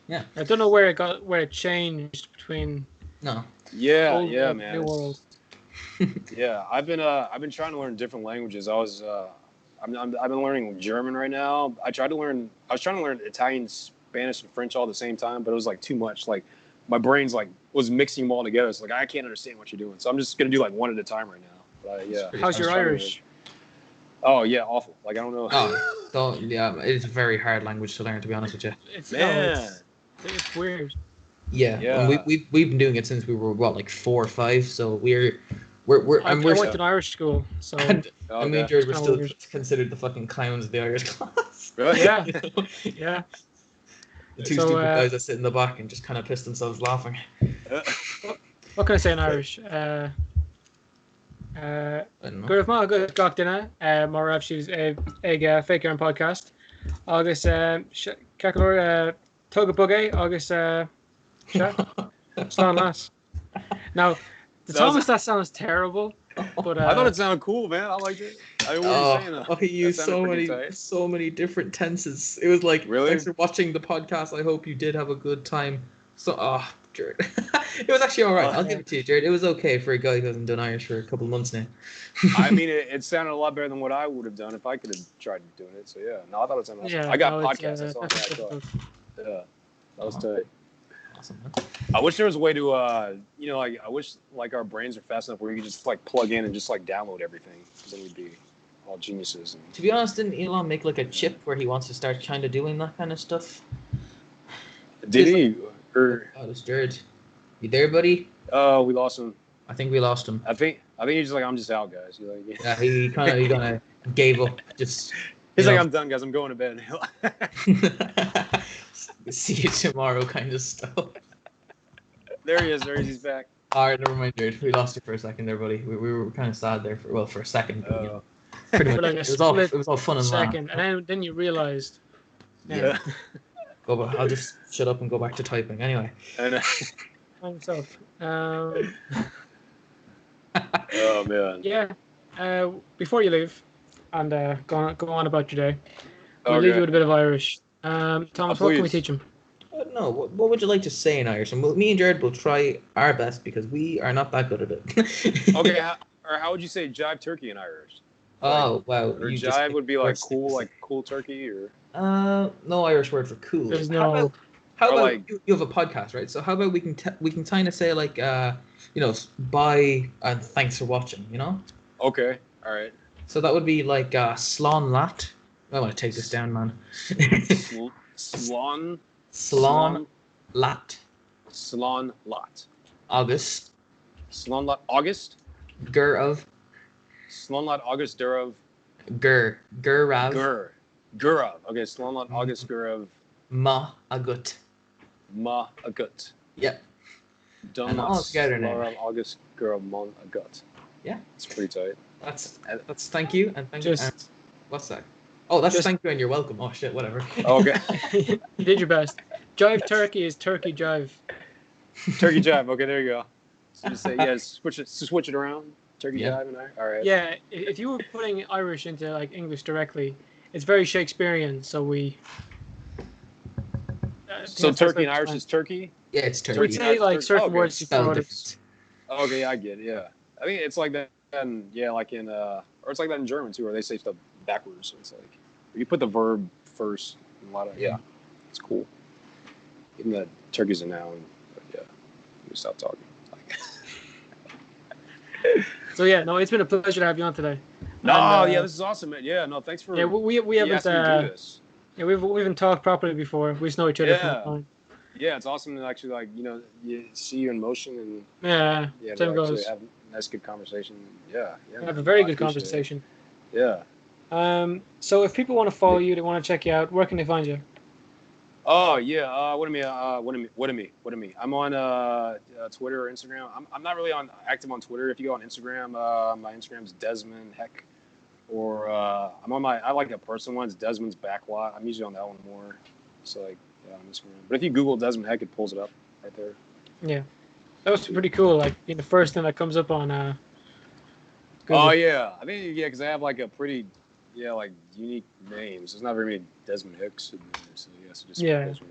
yeah. I don't know where it changed between No. Yeah, old yeah, world, man. new It's- world. Yeah, I've been trying to learn different languages. I've been learning German right now. I was trying to learn Italian, Spanish, and French all at the same time, but it was like too much. Like my brain's like was mixing them all together. It's like I can't understand what you're doing. So I'm just gonna do like one at a time right now. But yeah. How's your I'm trying to Irish? Oh yeah, awful. Like I don't know. Oh, don't. Yeah, it's a very hard language to learn, to be honest with you. Man. It's weird. Yeah, Yeah. and we've been doing it since we were what, like 4 or 5. So we're I and we're went to an Irish school, so and me and Jared were It's still kinda weird. considered the fucking clowns of the Irish class. Really? yeah, You know? yeah. The two So, stupid guys that sit in the back and just kind of piss themselves laughing. What can I say in Irish? I don't know. Good of good gach dinner. Mar raf she's ag faker and podcast. August Kakalor Toga Bugay. August Stan Lass. Now, to Thomas, that sounds terrible. But I thought it sounded cool, man. I liked it. I mean, what were you saying? Oh, he used That sounded pretty so tight. many different tenses. It was like, Really? thanks for watching the podcast. I hope you did have a good time. So, Jared, it was actually all right. I'll give it to you, Jared. It was okay for a guy who hasn't done Irish for a couple of months now. I mean, it sounded a lot better than what I would have done if I could have tried doing it. So yeah, no, I thought it sounded awesome. yeah, I got no, it's, podcasts. That's all I that's thought. difficult. Yeah, that was tight. Awesome, man. I wish there was a way to, like I wish like our brains are fast enough where you could just like plug in and just like download everything. Because then we'd be all geniuses. And... To be honest, didn't Elon make like a chip where he wants to start kind of doing that kind of stuff? Did he? Or Oh, it's Jared. You there, buddy? we lost him. I think we lost him. I think he's just like, I'm just out, guys. He's like, Yeah, he kind of gave up. Just he's you like, know. I'm done, guys. I'm going to bed. See you tomorrow, kind of stuff. There he is. He's back. All right, never mind, Jared. We lost you for a second there, buddy. We were kind of sad there for a second. But, you know, pretty For much, like a it was all fun and second, laugh. and then you realized. Yeah. I'll just shut up and go back to typing. Anyway. And, Myself. oh man. Yeah. Before you leave, and go on about your day, we'll Okay. leave you with a bit of Irish. Thomas, what can we please. teach him? No, what would you like to say in Irish? And me and Jared will try our best because we are not that good at it. Okay. How would you say jive turkey in Irish? Oh wow. Or you jive would be like words. cool turkey, or No Irish word for cool. There's How no. How Or about like- you have a podcast, right? So how about we can kind of say like bye and thanks for watching, you know? okay, all right. So that would be like slán lat. I want to take this down, man. Slán Slán lat lot. August Slán lot August. gur of Slán lot August Durov gur rav Gurav. Okay, Slán lot August Gurav ma agut. Ma Agut. Yep. Done And all together now. Slán August Gurav Mon Agut. Yeah. It's pretty tight. That's thank you and thank Just- you. And what's that? Oh, that's just- thank you and you're welcome. Oh shit, whatever. Okay. You did your best. Jive turkey is turkey jive. Turkey jive. Okay, there you go. So just say switch it around. Turkey Yeah. jive and all right. Yeah, if you were putting Irish into like English directly, it's very Shakespearean. So we. So turkey in Irish is turkey. Yeah, it's We'd turkey. say like certain Okay. words you Spelled throw it. different. Okay, I get it. Yeah, I think it's like that. And yeah, like in or it's like that in German too, where they say stuff backwards. So it's like you put the verb first. And a lot of it's cool. Even the turkey's a noun. But yeah, we stop talking. So yeah, no, it's been a pleasure to have you on today. No, And, yeah, this is awesome, man. Yeah, no, thanks for Yeah, we you haven't asked me to do this. yeah we haven't talked properly before. We just know each other from the Yeah. phone. Yeah, it's awesome to actually you see you in motion and Yeah, yeah, same to actually goes. have a nice good conversation. Yeah, We have a man, very I good appreciate it. conversation. Yeah. So if people want to follow you, they want to check you out, where can they find you? Oh yeah. What do me? I'm on Twitter or Instagram. I'm not really active on Twitter. If you go on Instagram, my Instagram is Desmon Heck. or I like a personal one. It's Desmond's Backlot. I'm usually on that one more. So like, yeah, on Instagram. But if you Google Desmond Heck, it pulls it up right there. Yeah, that was pretty cool. Like the first thing that comes up on. Google. Oh yeah, I think because I have like a pretty like unique names. There's not very many Desmond Hicks in there, so just Yeah. So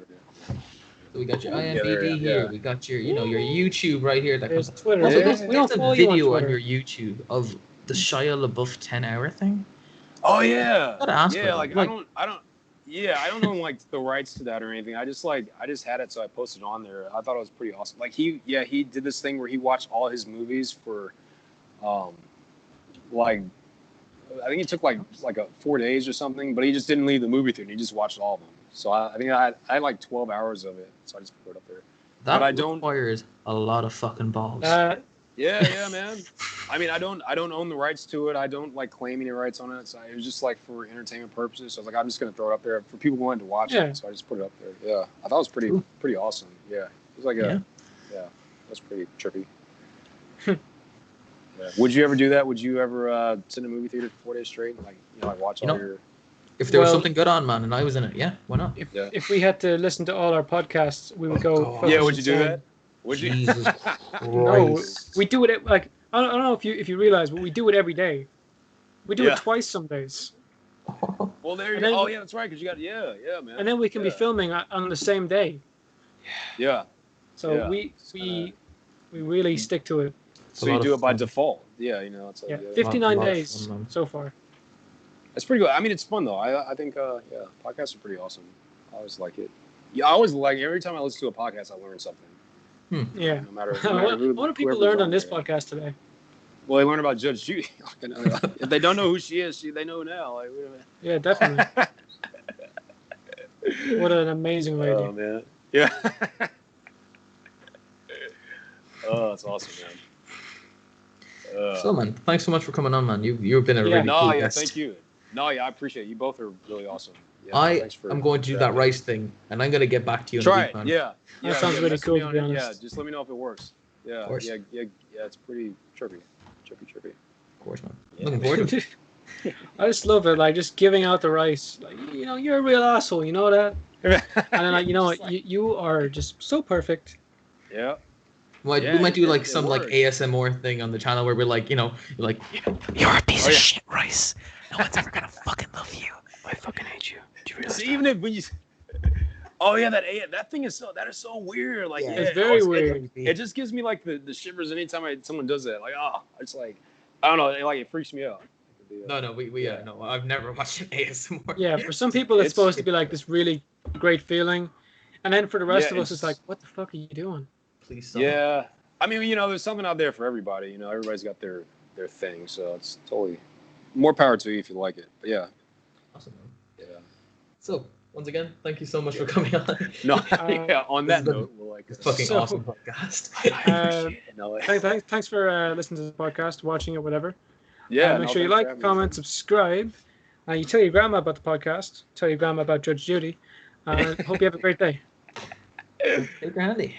we got your IMDb here. Yeah. We got your your YouTube right here. That There's comes. Twitter. Also, Yeah. there's We don't a follow you on video on Twitter. your YouTube of the Shia LaBeouf 10-hour thing. Oh yeah, Gotta ask yeah. for Like that. I don't own like the rights to that or anything. I just had it, so I posted on there. I thought it was pretty awesome. Like he did this thing where he watched all his movies for, like, I think it took like 4 days or something, but he just didn't leave the movie theater. He just watched all of them. So I think I had like 12 hours of it, so I just put it up there. That but I don't requires a lot of fucking balls. Yeah, man. I mean, I don't own the rights to it. I don't like claim any rights on it. So it was just like for entertainment purposes. So I was like, I'm just gonna throw it up there for people wanting to watch it. So I just put it up there. Yeah, I thought it was pretty awesome. Yeah, it was like that's pretty trippy. Yeah. Would you ever do that? Would you ever sit in a movie theater for 4 days straight and like watch all your? If there was something good on, man, and I was in it, why not? If we had to listen to all our podcasts, we would go. Yeah, would you do that? Would you? Jesus Christ. No, we do it like I don't know if you realize, but we do it every day. We do it twice some days. Well, there you go. Oh yeah, that's right. Because you got man. And then we can be filming on the same day. Yeah. So we really stick to it. So you do it by default. Yeah, it's like 59 days so far. It's pretty good. I mean, it's fun though. I think podcasts are pretty awesome. I always like it. Yeah, I always like every time I listen to a podcast, I learn something. Yeah. No matter what do people learn on this podcast today? Well, they learn about Judge Judy. If they don't know who she is, they know now. Like, wait a minute. Yeah, definitely. What an amazing lady. Oh man. Yeah. Oh, that's awesome, man. So, man, thanks so much for coming on, man. You've been a really cool guest. Thank you. No, I appreciate it. You both are really awesome. Yeah, I'm going to do that rice thing, and I'm going to get back to you in Try a week, man. it. Yeah. That sounds really cool, to be honest. Yeah, just let me know if it works. Yeah, yeah, it's pretty trippy. Of course, man. Looking forward to it. I just love it, like just giving out the rice. Like, you're a real asshole, you know that? And then, like, you know what? You are just so perfect. Yeah. We might do like some like ASMR thing on the channel where we're like, you're like, you're a piece of shit, Rice. No one's ever gonna fucking love you. I fucking hate you. Do you realize? Even if when you. Oh yeah, that thing is so weird. Like it's very weird. It just gives me like the shivers anytime someone does that. Like it's like I don't know. It freaks me out. No, I've never watched an ASMR. Yeah, for some people it's supposed to be like this really great feeling, and then for the rest of us it's like, what the fuck are you doing? Please stop. Yeah, I mean, there's something out there for everybody. Everybody's got their thing, so it's totally more power to you if you like it. But yeah. Awesome, man. Yeah. So once again, thank you so much for coming on. No, on that note, we'll like fucking awesome podcast. Thanks for listening to the podcast, watching it, whatever. Yeah. Make sure you like, comment, subscribe. You tell your grandma about the podcast. Tell your grandma about Judge Judy. Hope you have a great day. Take her handy.